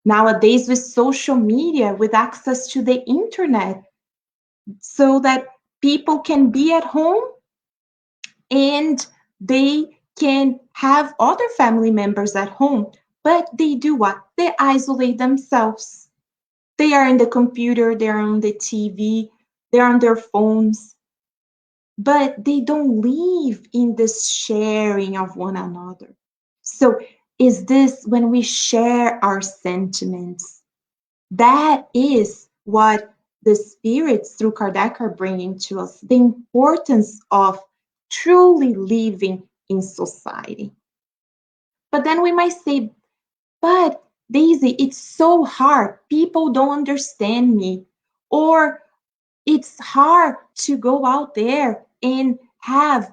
Nowadays, with social media, with access to the internet, so that people can be at home and they can have other family members at home, But they do what? They isolate themselves. They are in the computer, they're on the TV, they're on their phones, but they don't live in this sharing of one another. So is this when we share our sentiments? That is what the spirits through Kardec are bringing to us, the importance of truly living in society. But then we might say, but Daisy, it's so hard. People don't understand me. Or it's hard to go out there and have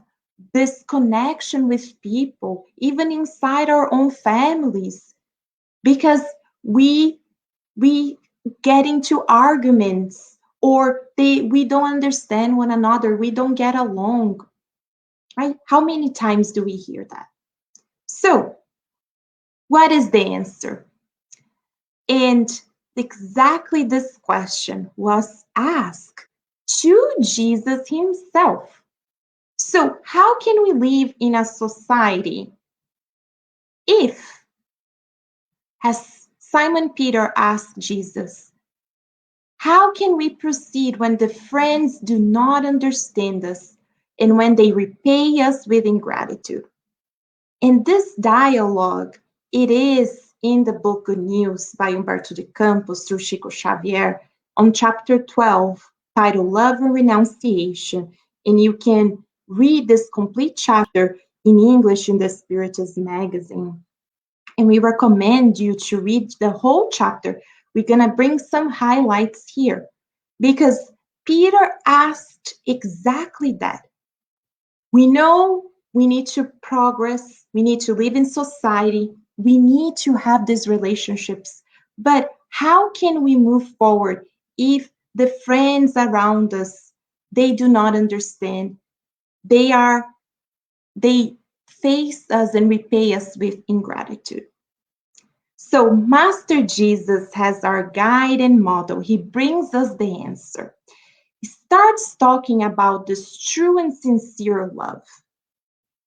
this connection with people, even inside our own families, because we get into arguments, or we don't understand one another, we don't get along, right? How many times do we hear that? So what is the answer? And exactly this question was asked to Jesus himself. So how can we live in a society if, as Simon Peter asked Jesus, how can we proceed when the friends do not understand us and when they repay us with ingratitude? And this dialogue, it is in the book Good News by Humberto de Campos through Chico Xavier on chapter 12, titled Love and Renunciation. And you can read this complete chapter in English in the Spiritist magazine. And we recommend you to read the whole chapter. We're going to bring some highlights here because Peter asked exactly that. We know we need to progress, we need to live in society, we need to have these relationships. But how can we move forward if the friends around us, they do not understand? They face us and repay us with ingratitude. So Master Jesus has our guide and model. He brings us the answer. He starts talking about this true and sincere love.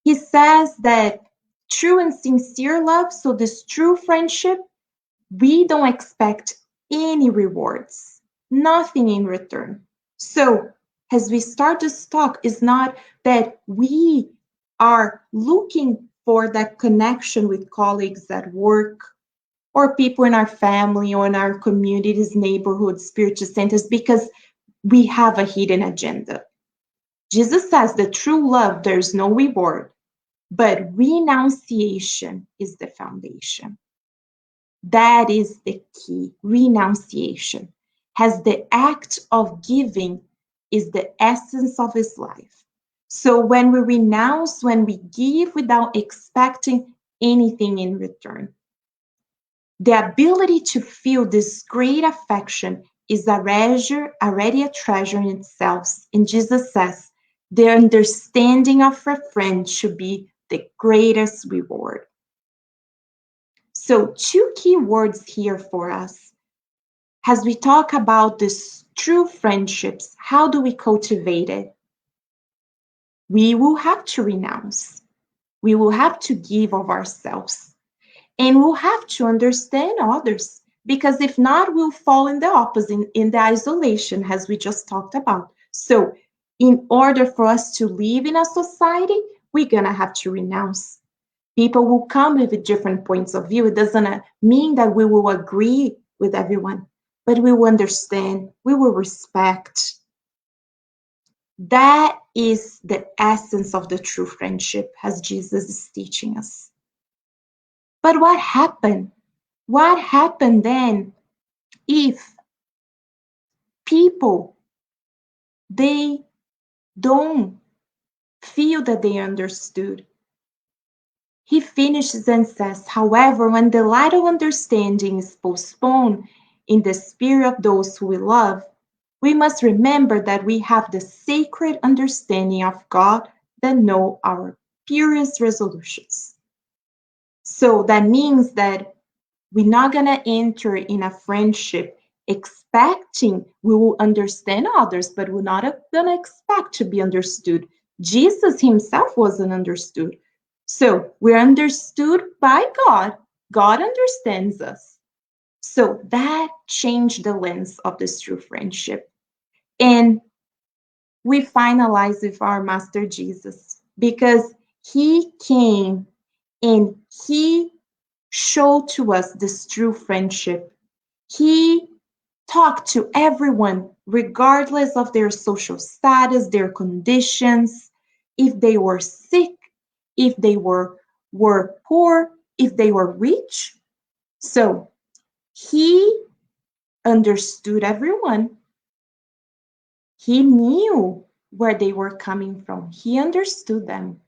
He says that true and sincere love, so this true friendship, we don't expect any rewards, nothing in return. So as we start this talk, it's not that we are looking for that connection with colleagues at work or people in our family or in our communities, neighborhoods, spiritual centers, because we have a hidden agenda. Jesus says that true love, there's no reward, but renunciation is the foundation. That is the key. Renunciation, as the act of giving is the essence of his life. So when we renounce, when we give without expecting anything in return, the ability to feel this great affection is already a treasure in itself. And Jesus says, the understanding of a friend should be the greatest reward. So 2 key words here for us. As we talk about this true friendships, how do we cultivate it? We will have to renounce. We will have to give of ourselves. And we'll have to understand others, because if not, we'll fall in the opposite, in the isolation, as we just talked about. So in order for us to live in a society, we're going to have to renounce. People will come with different points of view. It doesn't mean that we will agree with everyone, but we will understand, we will respect. That is the essence of the true friendship, as Jesus is teaching us. But what happened? What happened then if people, they don't feel that they understood? He finishes and says, however, when the light of understanding is postponed in the spirit of those who we love, we must remember that we have the sacred understanding of God that know our purest resolutions. So that means that we're not going to enter in a friendship expecting we will understand others, but we're not going to expect to be understood. Jesus himself wasn't understood. So we're understood by God, God understands us. So that changed the lens of this true friendship. And we finalize with our Master Jesus because he came and he showed to us this true friendship. He talked to everyone, regardless of their social status, their conditions, if they were sick, if they were poor, if they were rich. So he understood everyone. He knew where they were coming from. He understood them.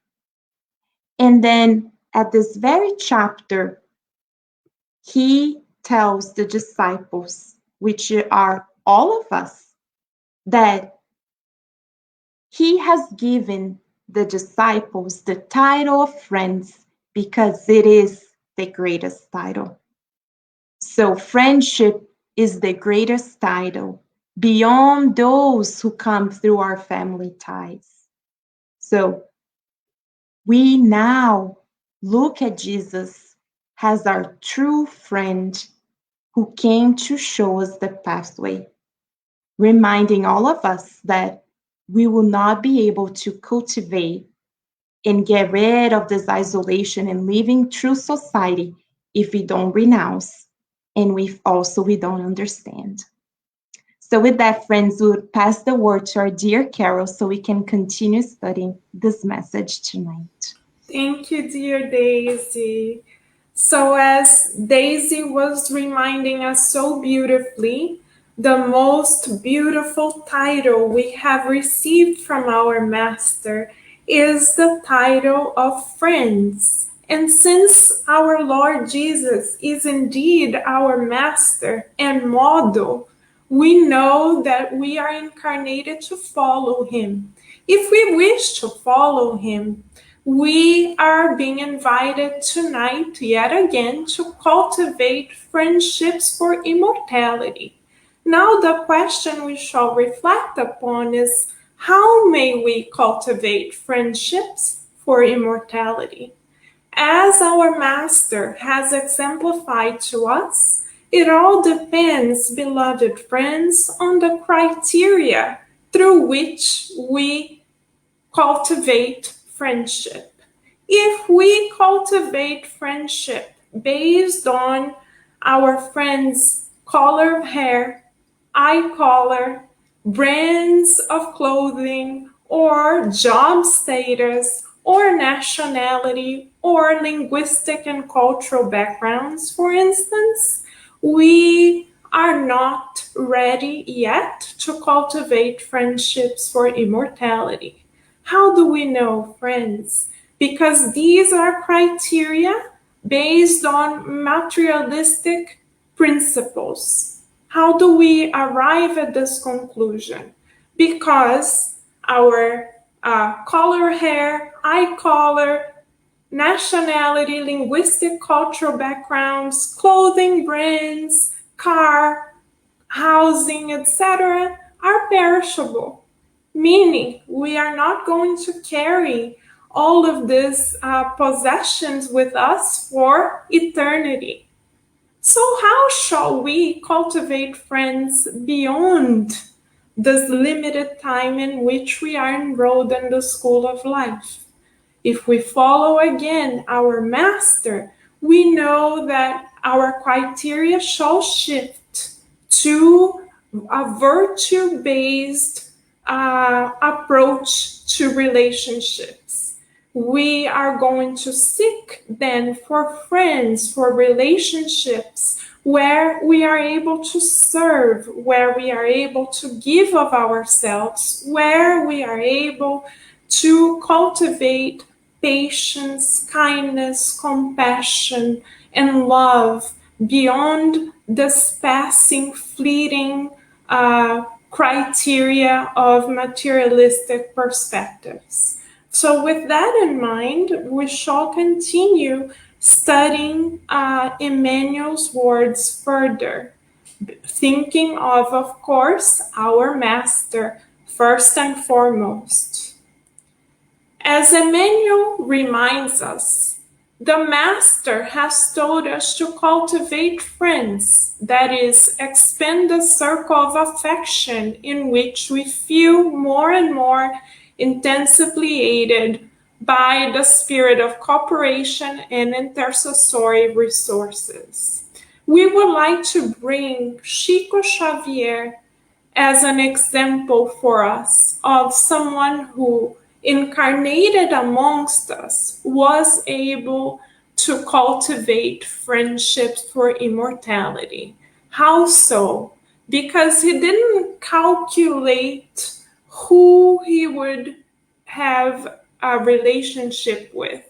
And then at this very chapter, he tells the disciples, which are all of us, that he has given the disciples the title of friends because it is the greatest title. So friendship is the greatest title beyond those who come through our family ties. So we now look at Jesus as our true friend who came to show us the pathway, reminding all of us that we will not be able to cultivate and get rid of this isolation and live in true society if we don't renounce and we don't understand. So with that, friends, we would pass the word to our dear Carol so we can continue studying this message tonight. Thank you, dear Daisy. So as Daisy was reminding us so beautifully, the most beautiful title we have received from our Master is the title of friends. And since our Lord Jesus is indeed our Master and model, we know that we are incarnated to follow him. If we wish to follow him, we are being invited tonight, yet again, to cultivate friendships for immortality. Now, the question we shall reflect upon is, how may we cultivate friendships for immortality? As our Master has exemplified to us, it all depends, beloved friends, on the criteria through which we cultivate friendship. If we cultivate friendship based on our friends' color of hair, eye color, brands of clothing, or job status, or nationality, or linguistic and cultural backgrounds, for instance, we are not ready yet to cultivate friendships for immortality. How do we know, friends? Because these are criteria based on materialistic principles. How do we arrive at this conclusion? Because our color, hair, eye color, nationality, linguistic, cultural backgrounds, clothing brands, car, housing, etc., are perishable, meaning we are not going to carry all of these possessions with us for eternity. So how shall we cultivate friends beyond this limited time in which we are enrolled in the school of life? If we follow again our Master, we know that our criteria shall shift to a virtue-based approach to relationships. We are going to seek then for friends, for relationships where we are able to serve, where we are able to give of ourselves, where we are able to cultivate patience, kindness, compassion, and love beyond this passing, fleeting criteria of materialistic perspectives. So with that in mind, we shall continue studying Emmanuel's words further, thinking of course, our Master first and foremost. As Emmanuel reminds us, The Master has told us to cultivate friends, that is, expand the circle of affection in which we feel more and more intensively aided by the spirit of cooperation and intercessory resources. We would like to bring Chico Xavier as an example for us of someone who incarnated amongst us was able to cultivate friendships for immortality. How so? Because he didn't calculate who he would have a relationship with.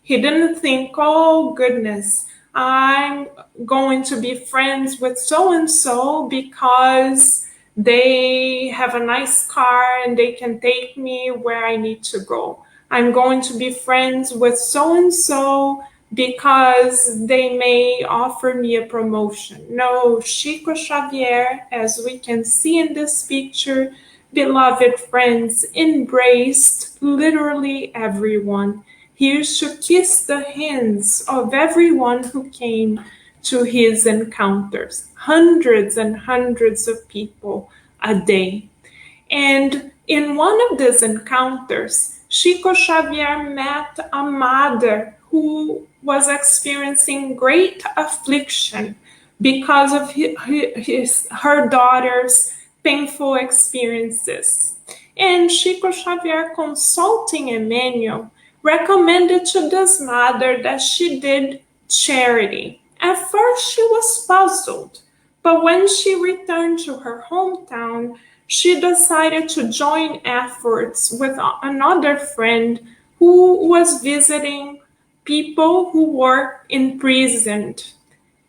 He didn't think, oh goodness, I'm going to be friends with so and so because they have a nice car and they can take me where I need to go. I'm going to be friends with so and so because they may offer me a promotion. No, Chico Xavier, as we can see in this picture, beloved friends, embraced literally everyone. He used to kiss the hands of everyone who came to his encounters, hundreds and hundreds of people a day. And in one of these encounters, Chico Xavier met a mother who was experiencing great affliction because of her daughter's painful experiences. And Chico Xavier, consulting Emmanuel, recommended to this mother that she did charity. At first, she was puzzled, but when she returned to her hometown, she decided to join efforts with another friend who was visiting people who were imprisoned.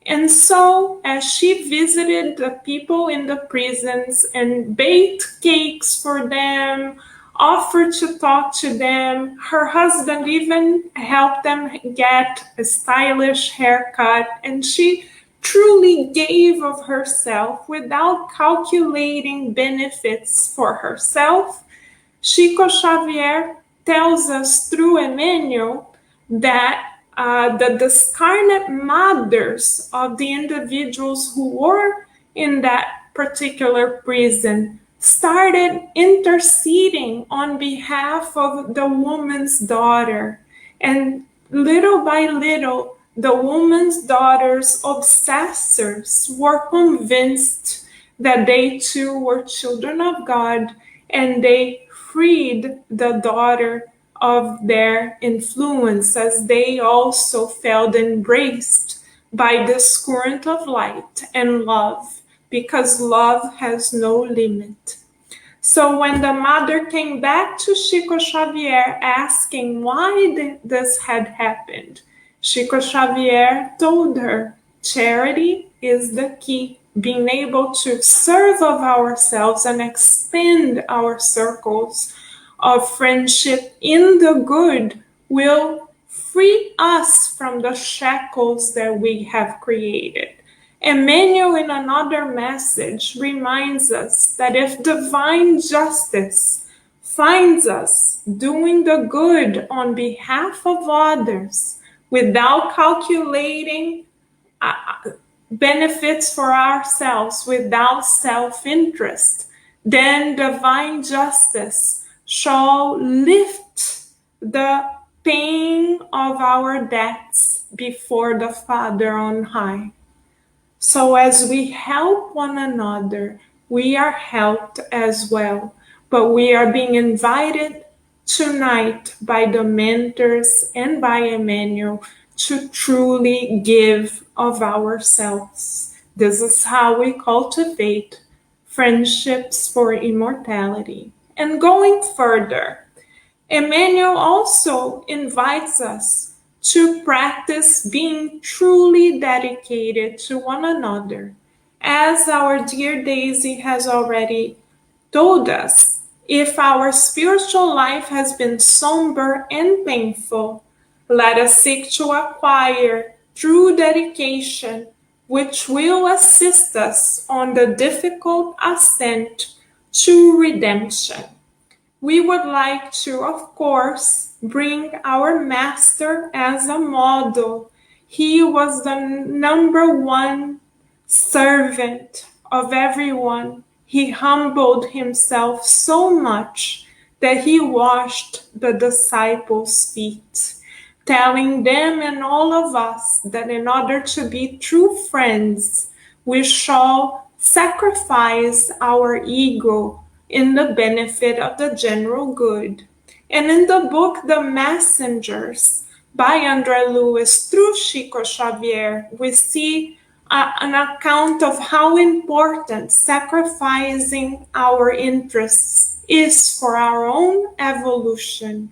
And so, as she visited the people in the prisons and baked cakes for them, offered to talk to them, her husband even helped them get a stylish haircut, and she truly gave of herself without calculating benefits for herself. Chico Xavier tells us through Emmanuel that the discarnate mothers of the individuals who were in that particular prison started interceding on behalf of the woman's daughter. And little by little, the woman's daughter's obsessors were convinced that they too were children of God, and they freed the daughter of their influence as they also felt embraced by this current of light and love, because love has no limit. So when the mother came back to Chico Xavier asking why this had happened, Chico Xavier told her, charity is the key. Being able to serve of ourselves and expand our circles of friendship in the good will free us from the shackles that we have created. Emmanuel, in another message, reminds us that if divine justice finds us doing the good on behalf of others without calculating benefits for ourselves, without self-interest, then divine justice shall lift the pain of our debts before the Father on high. So as we help one another, we are helped as well. But we are being invited tonight by the mentors and by Emmanuel to truly give of ourselves. This is how we cultivate friendships for immortality. And going further, Emmanuel also invites us to practice being truly dedicated to one another. As our dear Daisy has already told us, if our spiritual life has been somber and painful, let us seek to acquire true dedication, which will assist us on the difficult ascent to redemption. we would like to, of course, bring our master as a model. He was the number one servant of everyone. He humbled himself so much that he washed the disciples' feet, telling them and all of us that in order to be true friends, we shall sacrifice our ego in the benefit of the general good. And in the book The Messengers by André Luiz through Chico Xavier, we see an account of how important sacrificing our interests is for our own evolution.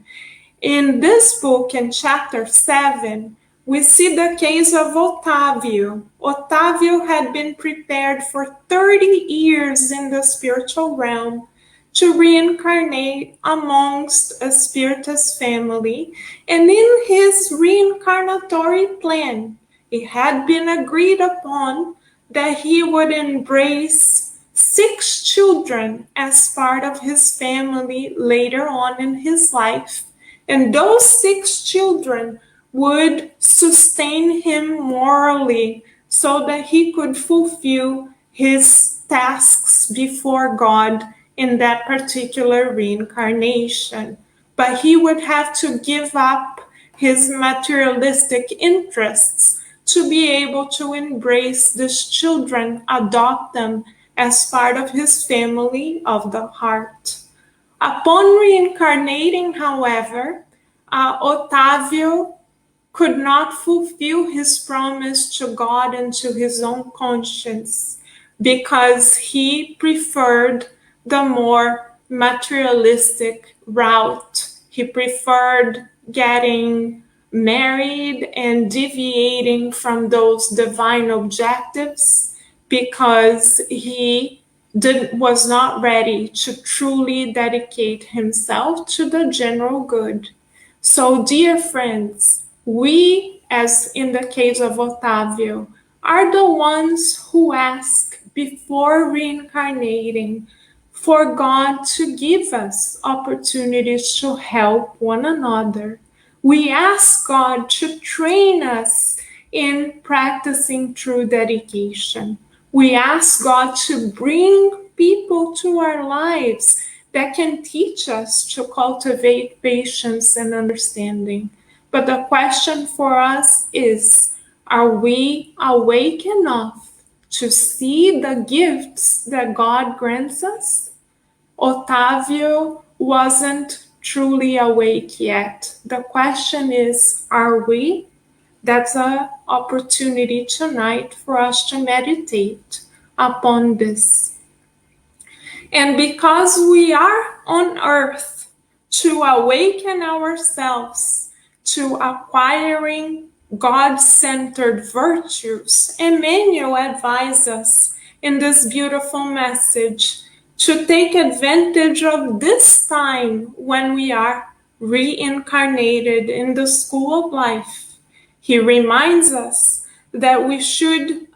In this book, in chapter 7, we see the case of Otávio. Otávio had been prepared for 30 years in the spiritual realm to reincarnate amongst a Spiritist family, and in his reincarnatory plan, it had been agreed upon that he would embrace 6 children as part of his family later on in his life. And those 6 children would sustain him morally so that he could fulfill his tasks before God in that particular reincarnation. But he would have to give up his materialistic interests to be able to embrace these children, adopt them as part of his family of the heart. Upon reincarnating, however, Otávio could not fulfill his promise to God and to his own conscience because he preferred the more materialistic route. He preferred getting married and deviating from those divine objectives because he was not ready to truly dedicate himself to the general good. So, dear friends, we, as in the case of Otávio, are the ones who ask before reincarnating for God to give us opportunities to help one another. We ask God to train us in practicing true dedication. We ask God to bring people to our lives that can teach us to cultivate patience and understanding. But the question for us is, are we awake enough to see the gifts that God grants us? Otávio wasn't truly awake yet. The question is, are we? That's an opportunity tonight for us to meditate upon this. And because we are on earth to awaken ourselves to acquiring God-centered virtues, Emmanuel advises us in this beautiful message to take advantage of this time when we are reincarnated in the school of life. He reminds us that we should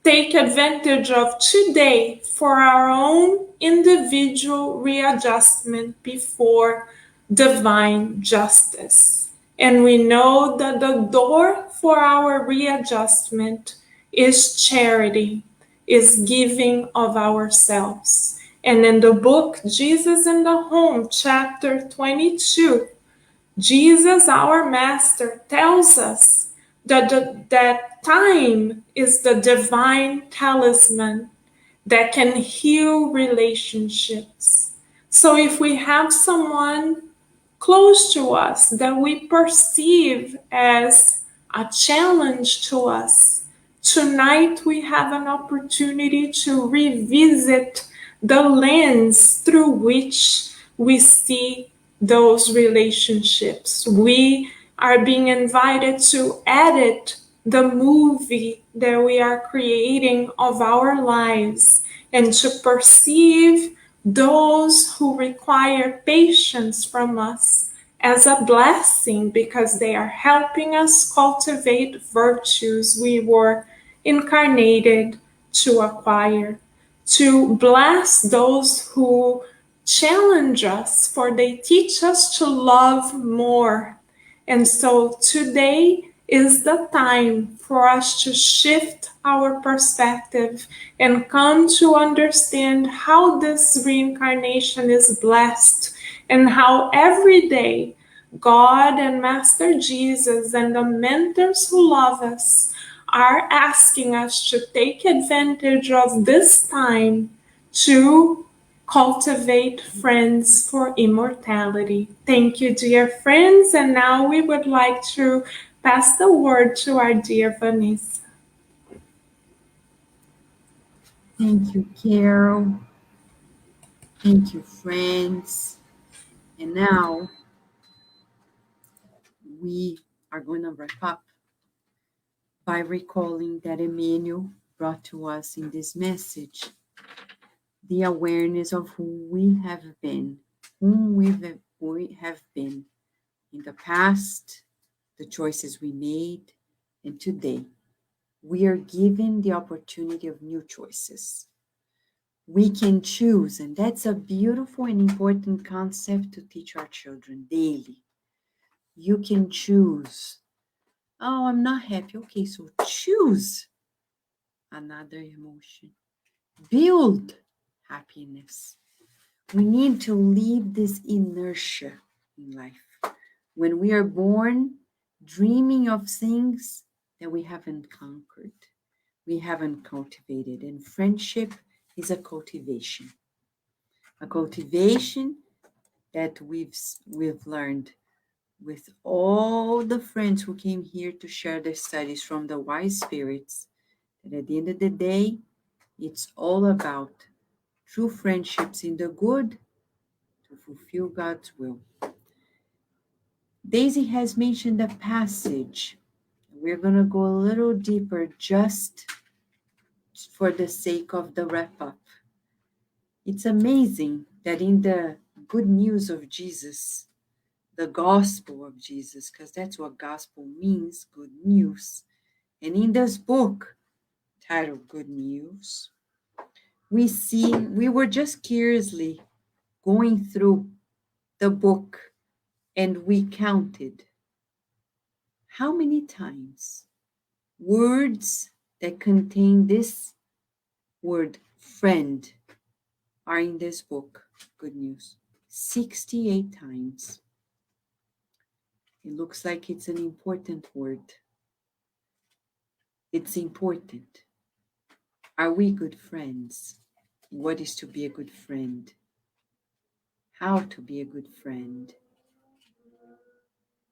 take advantage of today for our own individual readjustment before divine justice. And we know that the door for our readjustment is charity, is giving of ourselves. And in the book Jesus in the Home, chapter 22, Jesus, our Master, tells us that time is the divine talisman that can heal relationships. So if we have someone close to us that we perceive as a challenge to us, tonight we have an opportunity to revisit the lens through which we see those relationships. We are being invited to edit the movie that we are creating of our lives and to perceive those who require patience from us as a blessing because they are helping us cultivate virtues we were incarnated to acquire. To bless those who challenge us, for they teach us to love more. And so today is the time for us to shift our perspective and come to understand how this reincarnation is blessed, and how every day God and Master Jesus and the mentors who love us are asking us to take advantage of this time to cultivate friends for immortality. Thank you, dear friends. And now we would like to pass the word to our dear Vanessa. Thank you, Carol. Thank you, friends. And now we are going to wrap up by recalling that Emmanuel brought to us in this message the awareness of who we have been, whom we have been in the past, the choices we made, and today. We are given the opportunity of new choices. We can choose, and that's a beautiful and important concept to teach our children daily. You can choose. Oh, I'm not happy. Okay, so choose another emotion. Build happiness. We need to leave this inertia in life. When we are born dreaming of things that we haven't conquered, we haven't cultivated, and friendship is a cultivation that we've learned with all the friends who came here to share their studies from the wise spirits, that at the end of the day, it's all about true friendships in the good to fulfill God's will. Daisy has mentioned a passage. We're going to go a little deeper just for the sake of the wrap up. It's amazing that in the good news of Jesus, the gospel of Jesus, because that's what gospel means, good news. And in this book titled Good News, we were just curiously going through the book, and we counted how many times words that contain this word friend are in this book, Good News. 68 times. It looks like it's an important word. It's important. Are we good friends? What is to be a good friend? How to be a good friend?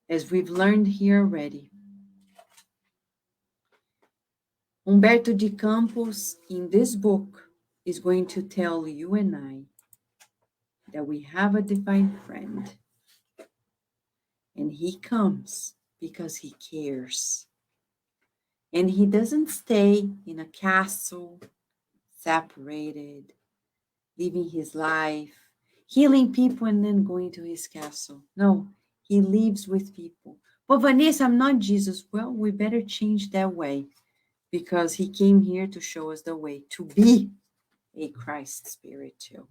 As we've learned here already, Humberto de Campos, in this book, is going to tell you and I that we have a divine friend, and he comes because he cares. And he doesn't stay in a castle, separated, living his life, healing people, and then going to his castle. No, he lives with people. But Vanessa, I'm not Jesus. Well, we better change that way, because he came here to show us the way to be a Christ spirit too.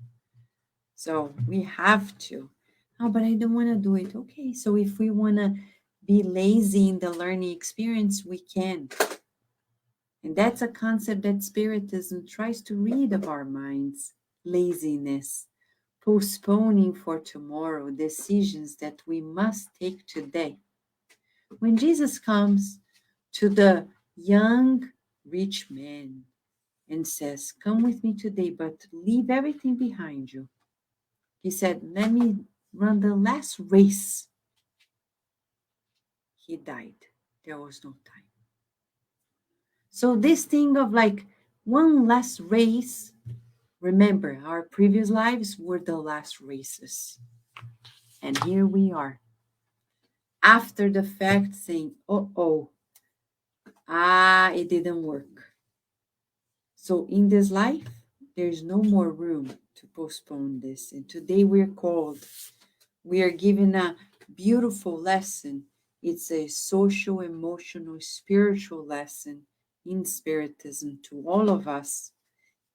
So we have to. Oh, but I don't want to do it. Okay, so if we want to be lazy in the learning experience, we can. And that's a concept that Spiritism tries to rid of our minds. Laziness, postponing for tomorrow decisions that we must take today. When Jesus comes to the young rich man and says, "Come with me today, but leave everything behind you," he said, "Let me run the last race." He died. There was no time. So this thing of like one last race, remember, our previous lives were the last races. And here we are. After the fact, saying, it didn't work. So in this life, there's no more room to postpone this. And today we are given a beautiful lesson. It's a social, emotional, spiritual lesson in Spiritism to all of us,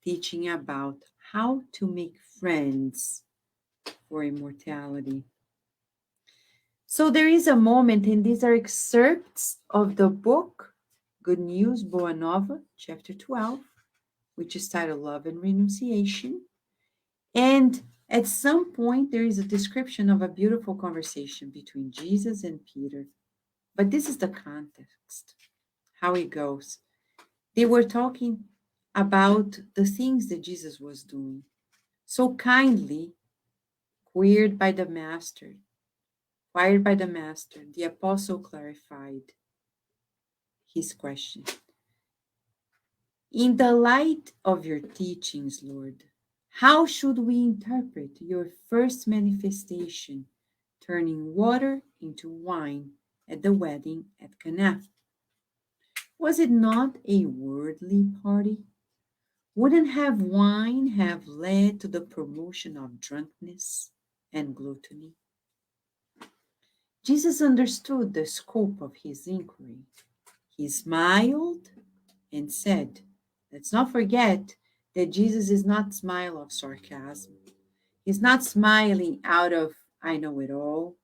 teaching about how to make friends for immortality. So there is a moment, and these are excerpts of the book, Good News, Boa Nova, chapter 12, which is titled Love and Renunciation. And at some point, there is a description of a beautiful conversation between Jesus and Peter. But this is the context, how it goes. They were talking about the things that Jesus was doing. So kindly, queried by the master, the apostle clarified his question. In the light of your teachings, Lord, how should we interpret your first manifestation, turning water into wine at the wedding at Cana? Was it not a worldly party? Wouldn't have wine have led to the promotion of drunkenness and gluttony? Jesus understood the scope of his inquiry. He smiled and said, let's not forget that Jesus is not smile of sarcasm. He's not smiling out of, I know it all.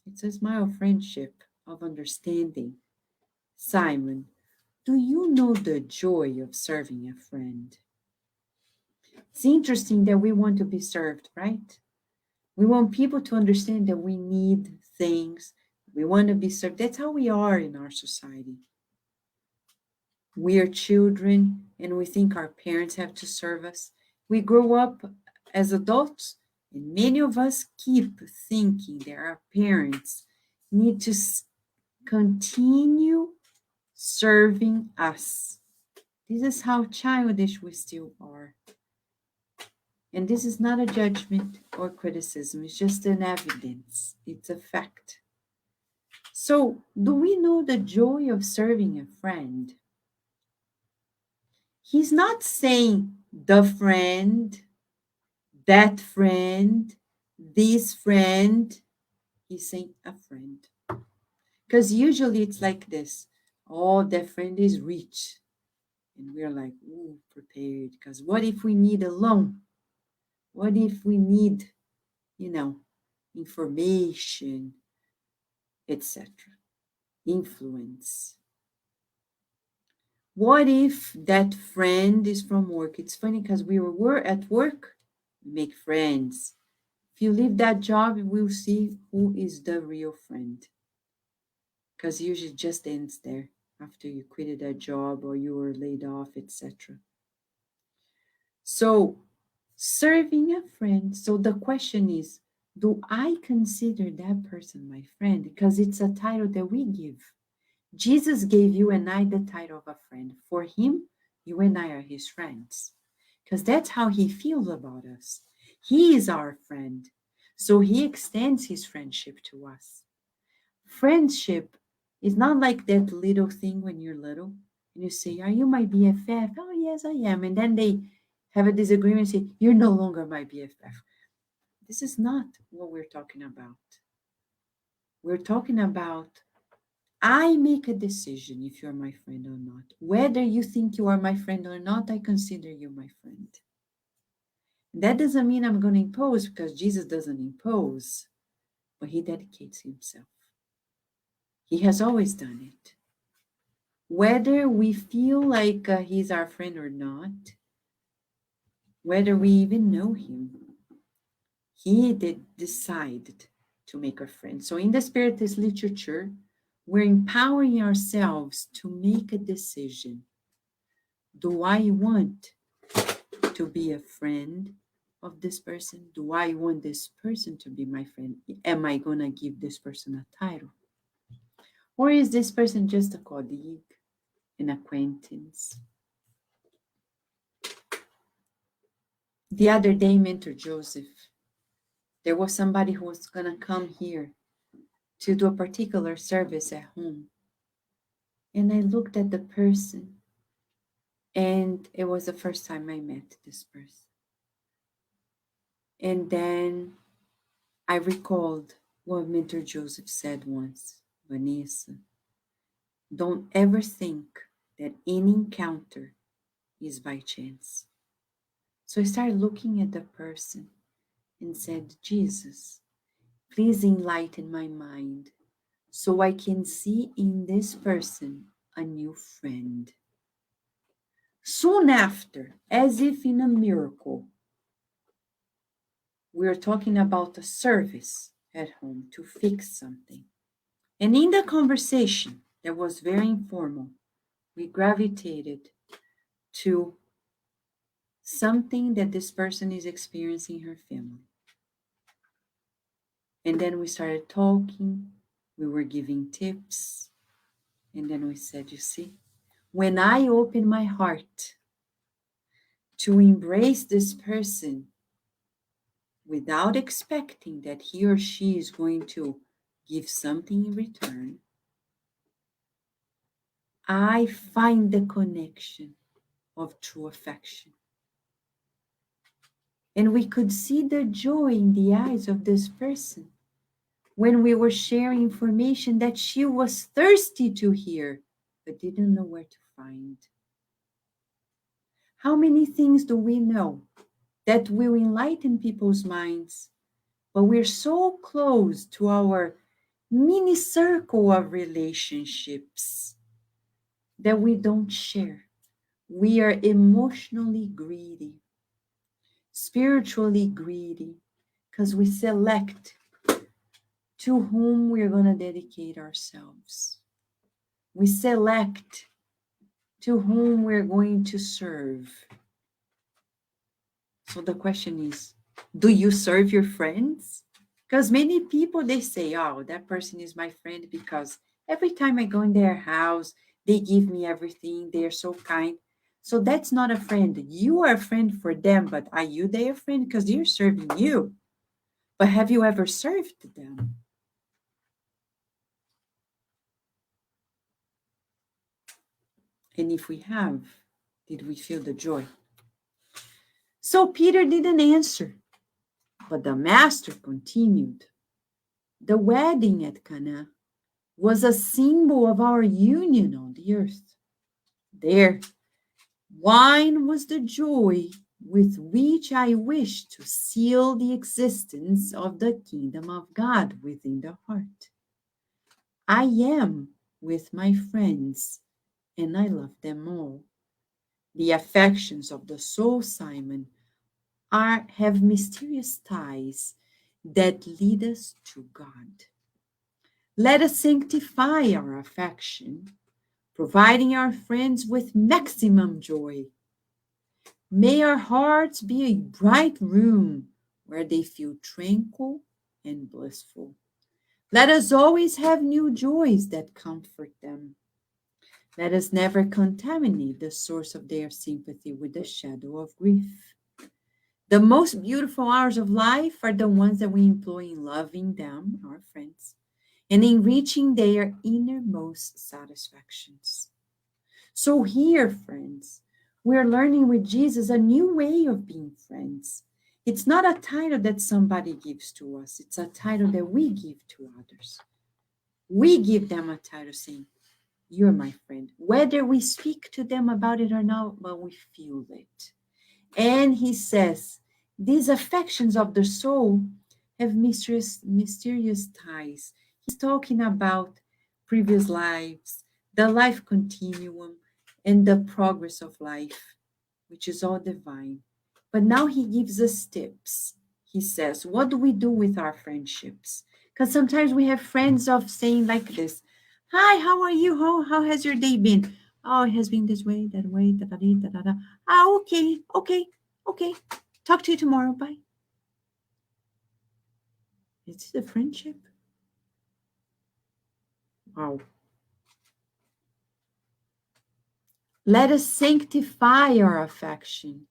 It's a smile of friendship, of understanding. Simon, do you know the joy of serving a friend? It's interesting that we want to be served, right? We want people to understand that we need things. We want to be served. That's how we are in our society. We are children and we think our parents have to serve us. We grow up as adults and many of us keep thinking that our parents need to continue serving us. This is how childish we still are. And this is not a judgment or criticism. It's just an evidence. It's a fact. So, do we know the joy of serving a friend? He's not saying the friend, that friend, this friend. He's saying a friend. Because usually it's like this. Oh, that friend is rich. And we're like, ooh, prepared. Because what if we need a loan? What if we need, information, etc., influence? What if that friend is from work? It's funny because we're at work, we make friends. If you leave that job, we'll see who is the real friend. Because usually it just ends there after you quitted that job or you were laid off, etc. So, serving a friend. So the question is, do I consider that person my friend? Because it's a title that we give. Jesus gave you and I the title of a friend. For him, you and I are his friends. Because that's how he feels about us. He is our friend. So he extends his friendship to us. Friendship is not like that little thing when you're little and you say, are you my BFF? Oh, yes, I am. And then they have a disagreement and say, you're no longer my BFF. This is not what we're talking about. We're talking about, I make a decision if you're my friend or not. Whether you think you are my friend or not, I consider you my friend. That doesn't mean I'm going to impose, because Jesus doesn't impose, but he dedicates himself. He has always done it. Whether we feel like he's our friend or not, whether we even know him, he did decide to make a friend. So in the Spiritist literature, we're empowering ourselves to make a decision. Do I want to be a friend of this person? Do I want this person to be my friend? Am I going to give this person a title? Or is this person just a colleague, an acquaintance? The other day, Mentor Joseph, there was somebody who was going to come here to do a particular service at home. And I looked at the person, and it was the first time I met this person. And then I recalled what Mentor Joseph said once, Vanessa, don't ever think that any encounter is by chance. So I started looking at the person, and said, Jesus, please enlighten my mind so I can see in this person a new friend. Soon after, as if in a miracle, we're talking about a service at home to fix something. And in the conversation that was very informal, we gravitated to something that this person is experiencing in her family. And then we started talking, we were giving tips, and then we said, you see, when I open my heart to embrace this person without expecting that he or she is going to give something in return, I find the connection of true affection. And we could see the joy in the eyes of this person when we were sharing information that she was thirsty to hear, but didn't know where to find. How many things do we know that will enlighten people's minds, but we're so close to our mini circle of relationships that we don't share? We are emotionally greedy, spiritually greedy, because we select to whom we're going to dedicate ourselves. We select to whom we're going to serve. So the question is, do you serve your friends? Because many people, they say, oh, that person is my friend because every time I go in their house, they give me everything. They are so kind. So that's not a friend. You are a friend for them, but are you their friend? Because they're serving you. But have you ever served them? And if we have, did we feel the joy? So Peter didn't answer, but the master continued. The wedding at Cana was a symbol of our union on the earth. There, wine was the joy with which I wish to seal the existence of the kingdom of God within the heart. I am with my friends, and I love them all. The affections of the soul, Simon, have mysterious ties that lead us to God. Let us sanctify our affection, providing our friends with maximum joy. May our hearts be a bright room where they feel tranquil and blissful. Let us always have new joys that comfort them. Let us never contaminate the source of their sympathy with the shadow of grief. The most beautiful hours of life are the ones that we employ in loving them, our friends, and in reaching their innermost satisfactions. So here, friends, we're learning with Jesus a new way of being friends. It's not a title that somebody gives to us. It's a title that we give to others. We give them a title saying, you're my friend. Whether we speak to them about it or not, but we feel it. And he says, these affections of the soul have mysterious ties. He's talking about previous lives, the life continuum, and the progress of life, which is all divine. But now he gives us tips. He says, what do we do with our friendships? Because sometimes we have friends of saying like this, hi, how are you? How has your day been? Oh, it has been this way, that way, da-da-dee, da-da-da. Ah, okay. Talk to you tomorrow. Bye. It's the friendship. Wow. Let us sanctify our affection.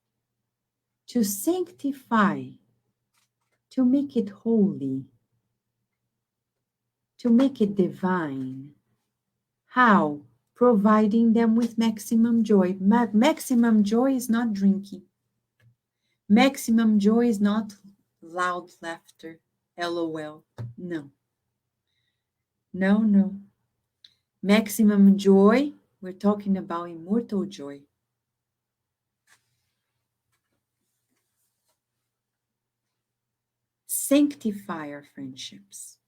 To sanctify, to make it holy, to make it divine. How? Providing them with maximum joy. Maximum joy is not drinking. Maximum joy is not loud laughter. LOL. No. Maximum joy, we're talking about immortal joy. sanctify our friendships.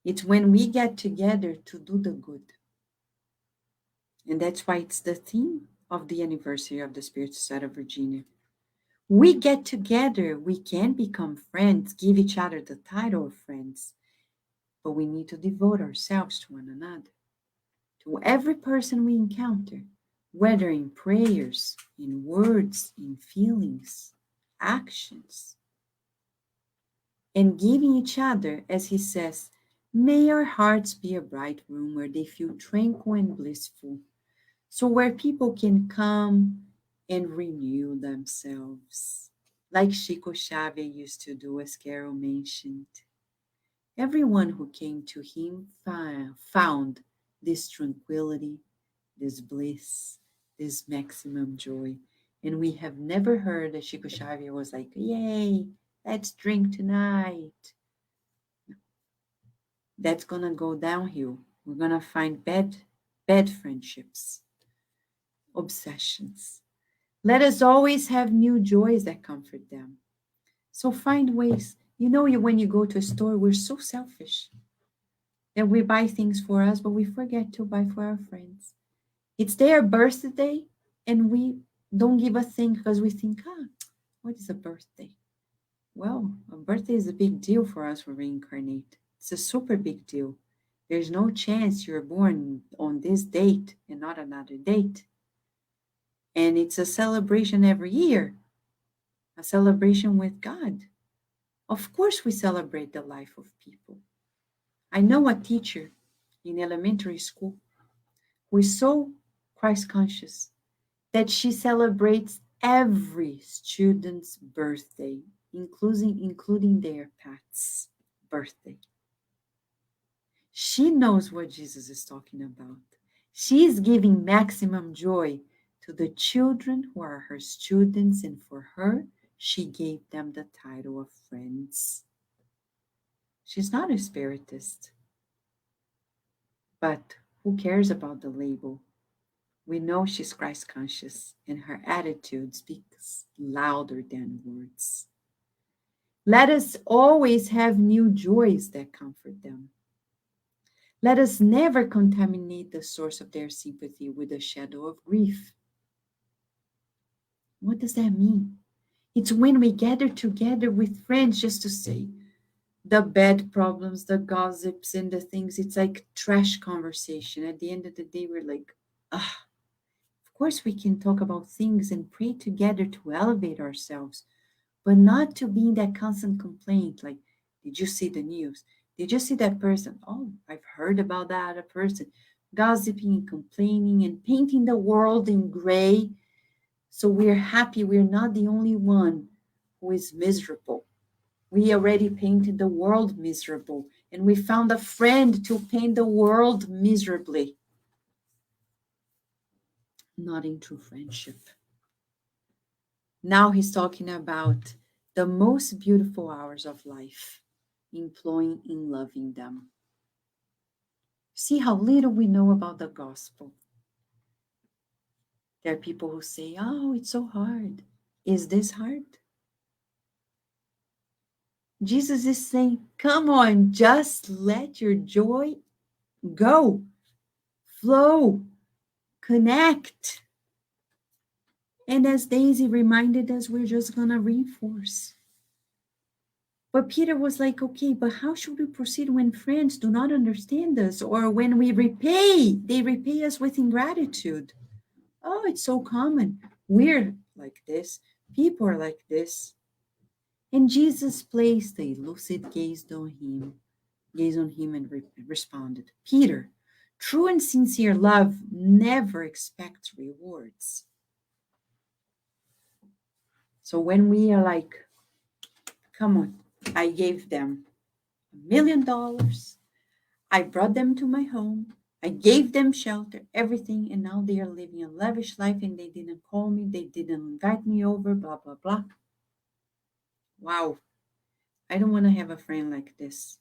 It's when we get together to do the good. And that's why it's the theme of the anniversary of the Spirit Society of Virginia. We get together, we can become friends, give each other the title of friends, but we need to devote ourselves to one another, to every person we encounter, whether in prayers, in words, in feelings, actions, and giving each other, as he says, may our hearts be a bright room where they feel tranquil and blissful, so where people can come and renew themselves, like Chico Xavier used to do, as Carol mentioned. Everyone who came to him found this tranquility, this bliss, this maximum joy. And we have never heard that Chico Xavier was like, yay, let's drink tonight. That's going to go downhill. We're going to find bad friendships, obsessions. Let us always have new joys that comfort them. So find ways. When you go to a store, we're so selfish that we buy things for us, but we forget to buy for our friends. It's their birthday, and we don't give a thing because we think, what is a birthday? Well, a birthday is a big deal for us who reincarnate. It's a super big deal. There's no chance you're born on this date and not another date. And it's a celebration every year, a celebration with God. Of course, we celebrate the life of people. I know a teacher in elementary school who is so Christ conscious that she celebrates every student's birthday, including their pet's birthday. She knows what Jesus is talking about. She is giving maximum joy to the children who are her students, and for her, she gave them the title of friends. She's not a spiritist, but who cares about the label? We know she's Christ conscious, and her attitude speaks louder than words. Let us always have new joys that comfort them. Let us never contaminate the source of their sympathy with a shadow of grief. What does that mean? It's when we gather together with friends just to say the bad problems, the gossips, and the things. It's like trash conversation. At the end of the day, we're like, of course we can talk about things and pray together to elevate ourselves, but not to be in that constant complaint. Like, did you see the news? Did you see that person? Oh, I've heard about that other person. Gossiping and complaining and painting the world in gray. So we're happy we're not the only one who is miserable. We already painted the world miserable, and we found a friend to paint the world miserably. Not in true friendship. Now he's talking about the most beautiful hours of life, employing in loving them. See how little we know about the gospel. There are people who say, oh, it's so hard. Is this hard? Jesus is saying, come on, just let your joy go, flow, connect. And as Daisy reminded us, we're just going to reinforce. But Peter was like, okay, but how should we proceed when friends do not understand us, or when we repay, they repay us with ingratitude? Oh, it's so common. We're like this. People are like this. And Jesus placed a lucid gaze on him and responded, Peter, true and sincere love never expects rewards. So when we are like, come on, I gave them $1 million. I brought them to my home. I gave them shelter, everything, and now they are living a lavish life and they didn't call me, they didn't invite me over, blah, blah, blah. Wow. I don't want to have a friend like this,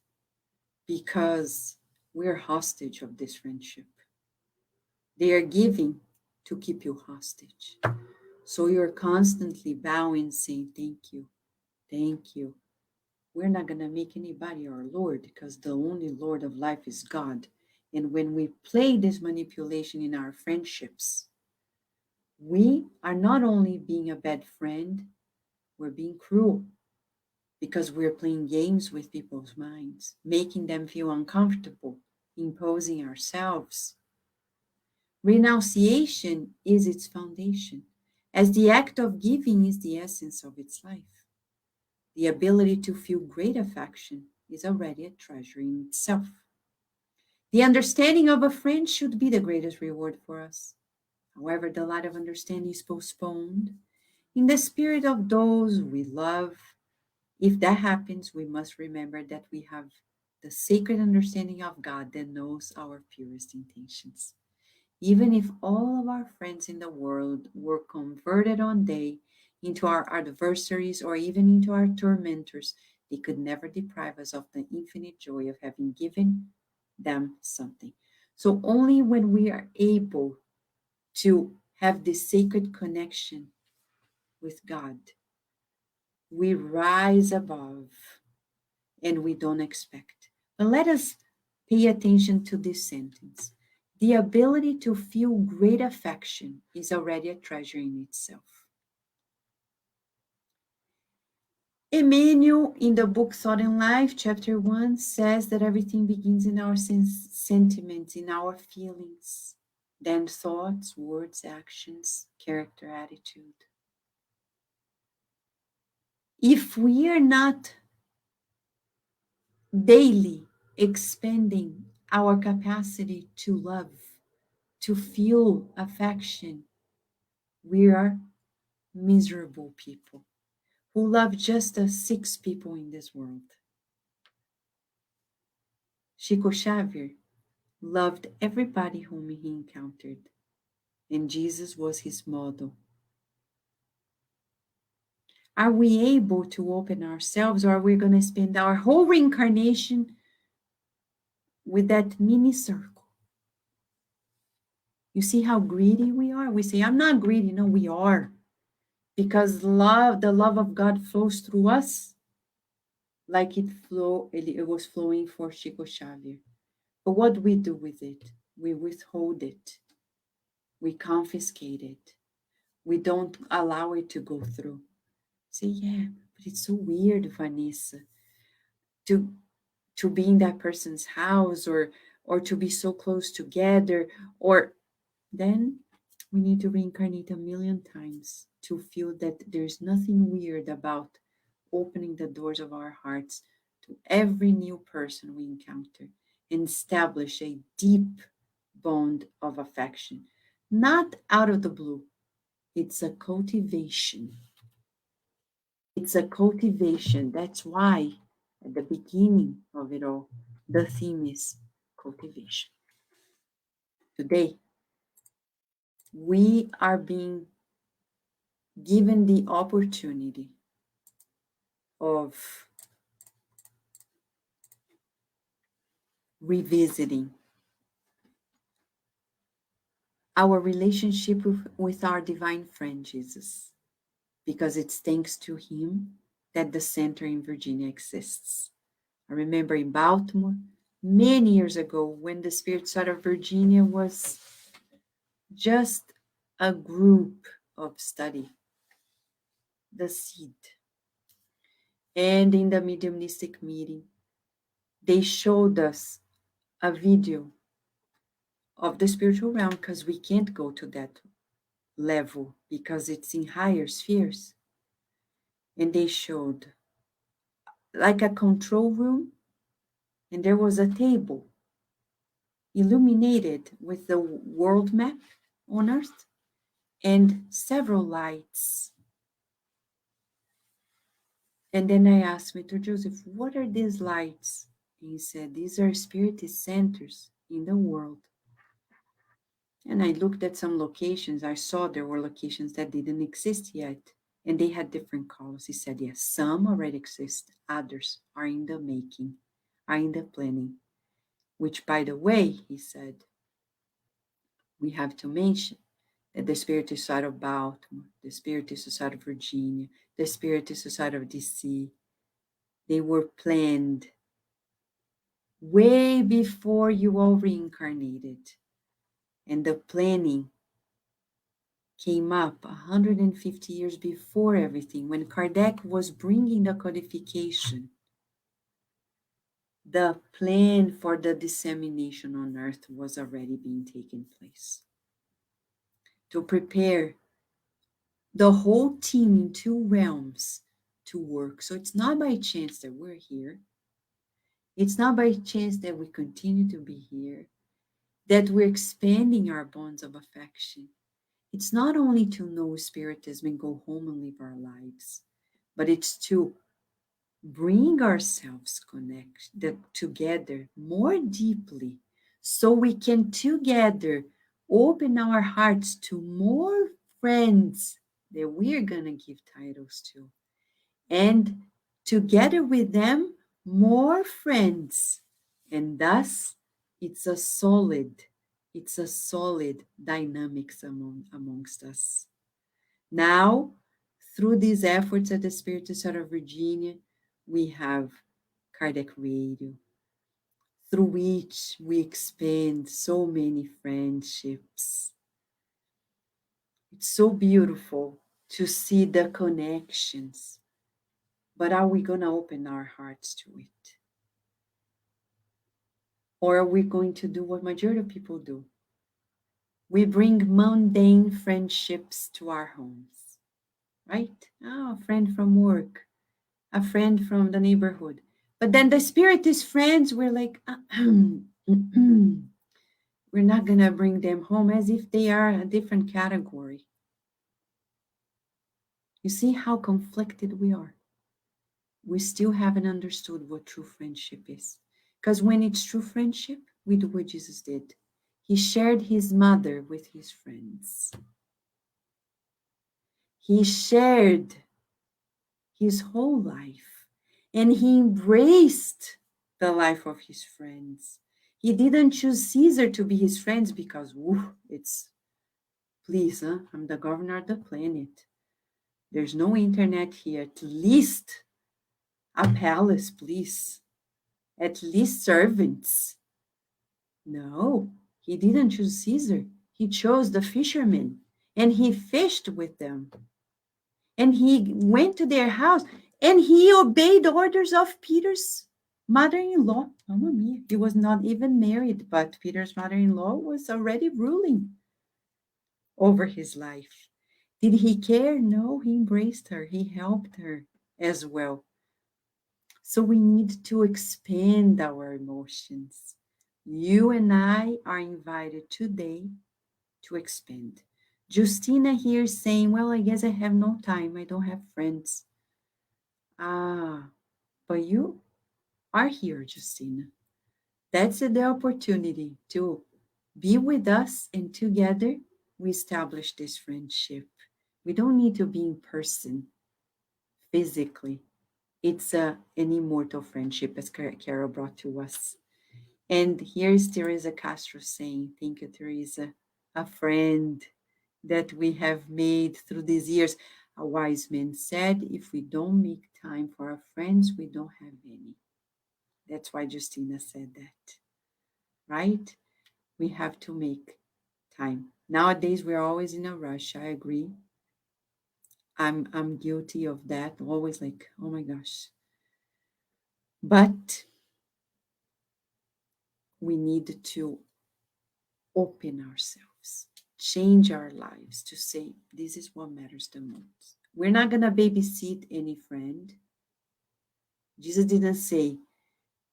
because we're hostage of this friendship. They are giving to keep you hostage. So you're constantly bowing, saying, thank you, thank you. we're not going to make anybody our Lord, because the only Lord of life is God. And when we play this manipulation in our friendships, we are not only being a bad friend, we're being cruel, because we're playing games with people's minds, making them feel uncomfortable, imposing ourselves. Renunciation is its foundation, as the act of giving is the essence of its life. The ability to feel great affection is already a treasure in itself. The understanding of a friend should be the greatest reward for us. However, the light of understanding is postponed in the spirit of those we love. If that happens, we must remember that we have the sacred understanding of God that knows our purest intentions. Even if all of our friends in the world were converted one day into our adversaries or even into our tormentors, they could never deprive us of the infinite joy of having given them something. So only when we are able to have this sacred connection with God, we rise above and we don't expect. But let us pay attention to this sentence. The ability to feel great affection is already a treasure in itself. Emmanuel, in the book Thought and Life, chapter 1, says that everything begins in our sentiments, in our feelings, then thoughts, words, actions, character, attitude. If we are not daily expanding our capacity to love, to feel affection, we are miserable people who love just the 6 people in this world. Chico Xavier loved everybody whom he encountered, and Jesus was his model. Are we able to open ourselves, or are we going to spend our whole reincarnation with that mini circle? You see how greedy we are? We say, I'm not greedy. No, we are. Because love, the love of God flows through us like it was flowing for Chico Xavier. But what do we do with it? We withhold it. We confiscate it. We don't allow it to go through. Say, yeah, but it's so weird, Vanessa, to be in that person's house or to be so close together, or then we need to reincarnate a million times to feel that there's nothing weird about opening the doors of our hearts to every new person we encounter and establish a deep bond of affection. Not out of the blue. It's a cultivation. It's a cultivation. That's why at the beginning of it all, the theme is cultivation. Today, we are being given the opportunity of revisiting our relationship with our divine friend Jesus, because it's thanks to him that the center in Virginia exists. I remember in Baltimore many years ago when the Spirit Side of Virginia was just a group of study, the seed. And in the mediumistic meeting, they showed us a video of the spiritual realm, because we can't go to that level because it's in higher spheres. And they showed like a control room, and there was a table illuminated with the world map on Earth and several lights. And then I asked Mr. Joseph, what are these lights? And he said, these are spiritist centers in the world. And I looked at some locations. I saw there were locations that didn't exist yet, and they had different colors. He said, yes, some already exist. Others are in the making, are in the planning. Which, by the way, he said, we have to mention that the Spiritist Society of Baltimore, the Spiritist Society of Virginia, the Spiritist Society of DC, They were planned way before you all reincarnated. And the planning came up 150 years before everything. When Kardec was bringing the codification, the plan for the dissemination on earth was already being taken place. To prepare the whole team in two realms to work. So it's not by chance that we're here. It's not by chance that we continue to be here, that we're expanding our bonds of affection. It's not only to know Spiritism and go home and live our lives, but it's to bring ourselves together more deeply so we can together open our hearts to more friends that we're going to give titles to. And together with them, more friends. And thus, it's a solid dynamics amongst us. Now, through these efforts at the Spirit Society of Virginia, we have Kardec Radio, through which we expand so many friendships. It's so beautiful to see the connections, but are we going to open our hearts to it? Or are we going to do what majority of people do? We bring mundane friendships to our homes, right? Oh, a friend from work, a friend from the neighborhood. But then the Spiritist friends, we're like, we're not going to bring them home as if they are a different category. You see how conflicted we are. We still haven't understood what true friendship is. Because when it's true friendship, we do what Jesus did. He shared his mother with his friends. He shared his whole life, and he embraced the life of his friends. He didn't choose Caesar to be his friends because, I'm the governor of the planet. There's no internet here. At least a palace, please. At least servants. No, he didn't choose Caesar. He chose the fishermen, and he fished with them. And he went to their house, and he obeyed the orders of Peter's mother-in-law. Mamma mia. He was not even married, but Peter's mother-in-law was already ruling over his life. Did he care? No, he embraced her. He helped her as well. So we need to expand our emotions. You and I are invited today to expand. Justina here saying, well, I guess I have no time. I don't have friends. But you are here, Justina. That's the opportunity to be with us, and together we establish this friendship. We don't need to be in person physically. It's an immortal friendship, as Carol brought to us. And here's Teresa Castro saying, thank you, Teresa, a friend that we have made through these years. A wise man said, if we don't make time for our friends, we don't have any. That's why Justina said that, right? We have to make time. Nowadays, we're always in a rush. I agree. I'm guilty of that. Always like, oh my gosh. But we need to open ourselves, change our lives to say, this is what matters the most. We're not going to babysit any friend. Jesus didn't say,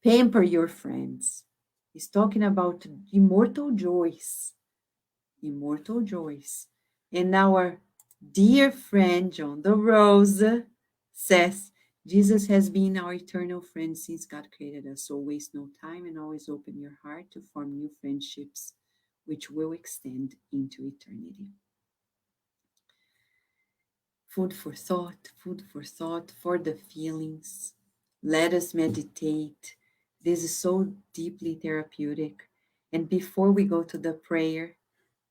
pamper your friends. He's talking about immortal joys. Immortal joys. And our dear friend John the Rose says, Jesus has been our eternal friend since God created us. So waste no time and always open your heart to form new friendships which will extend into eternity. Food for thought for the feelings. Let us meditate. This is so deeply therapeutic. And before we go to the prayer,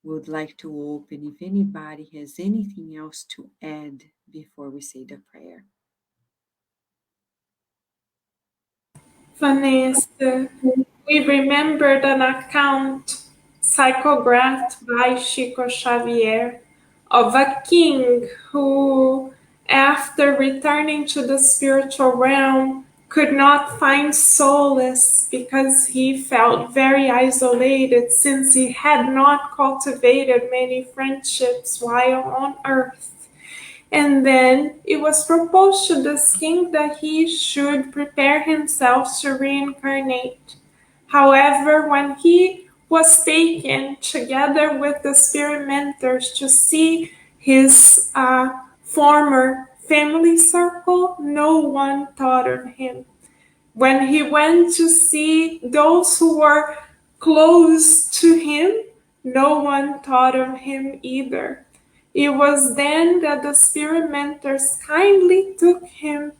we would like to open if anybody has anything else to add before we say the prayer. Vanessa, we remembered an account psychographed by Chico Xavier of a king who, after returning to the spiritual realm, could not find solace because he felt very isolated since he had not cultivated many friendships while on earth. And then it was proposed to this king that he should prepare himself to reincarnate. However, when he was taken together with the spirit mentors to see his former family circle, no one thought of him. When he went to see those who were close to him, no one thought of him either. It was then that the spirit mentors kindly took him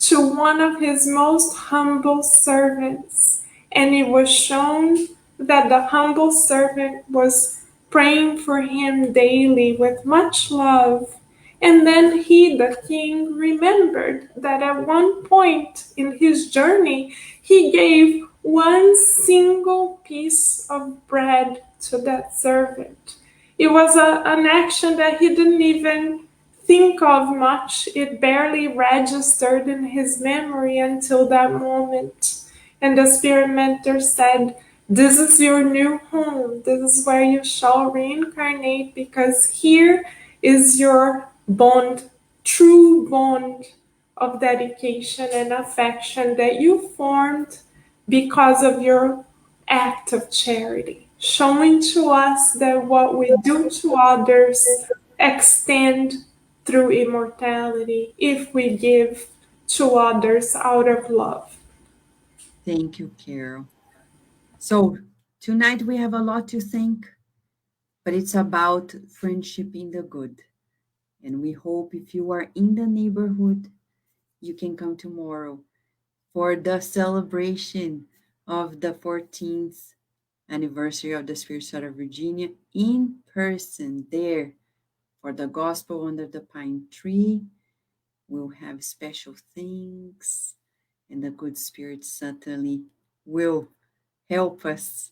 to one of his most humble servants, and it was shown that the humble servant was praying for him daily with much love. And then he, the king, remembered that at one point in his journey, he gave one single piece of bread to that servant. It was an action that he didn't even think of much. It barely registered in his memory until that moment. And the spirit mentor said, "This is your new home. This is where you shall reincarnate because here is your bond, true bond of dedication and affection that you formed because of your act of charity, showing to us that what we do to others extend through immortality if we give to others out of love." Thank you, Carol. So tonight we have a lot to think, but it's about friendship in the good. And we hope if you are in the neighborhood, you can come tomorrow for the celebration of the 14th anniversary of the Spirit Side of Virginia in person there for the gospel under the pine tree. We'll have special things, and the good spirit certainly will help us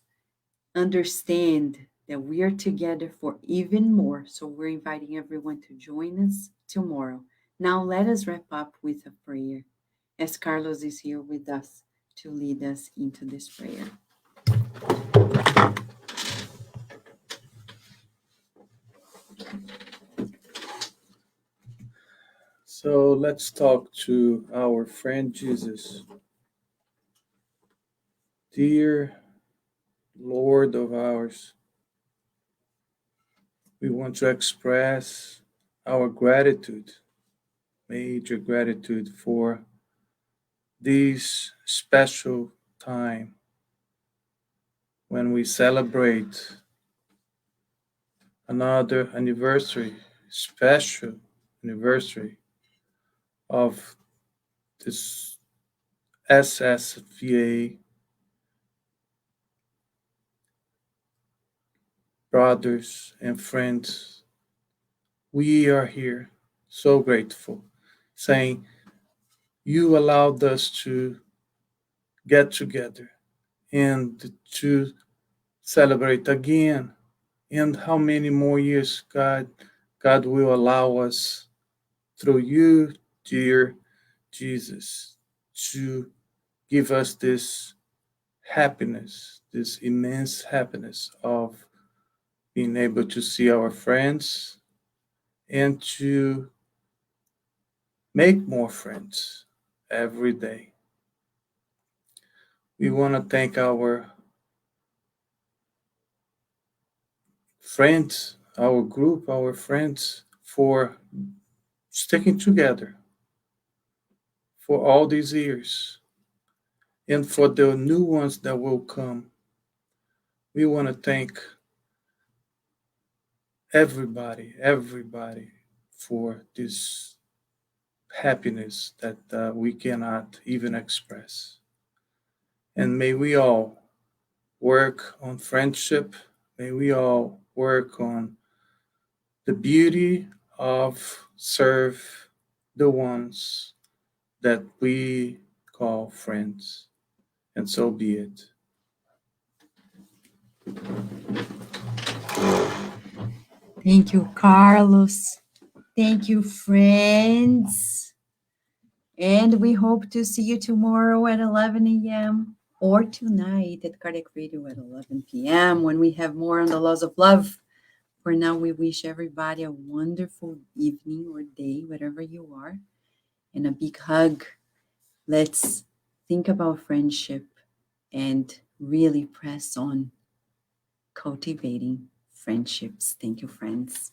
understand that we are together for even more. So we're inviting everyone to join us tomorrow. Now let us wrap up with a prayer as Carlos is here with us to lead us into this prayer. So let's talk to our friend Jesus. Dear Lord of ours, we want to express our gratitude, major gratitude for this special time when we celebrate another anniversary, special anniversary of this SSVA brothers and friends. We are here so grateful, saying you allowed us to get together and to celebrate again. And how many more years God will allow us through you, dear Jesus, to give us this happiness, this immense happiness of being able to see our friends and to make more friends every day. We want to thank our friends, our group, our friends for sticking together for all these years and for the new ones that will come. We want to thank everybody for this happiness that we cannot even express. And may we all work on friendship. May we all work on the beauty of serve the ones that we call friends. and so be it. Thank you, Carlos. Thank you, friends. And we hope to see you tomorrow at 11 a.m. or tonight at Cardiac Radio at 11 p.m. when we have more on the laws of love. For now, we wish everybody a wonderful evening or day, wherever you are, and a big hug. Let's think about friendship and really press on cultivating friendships. Thank you, friends.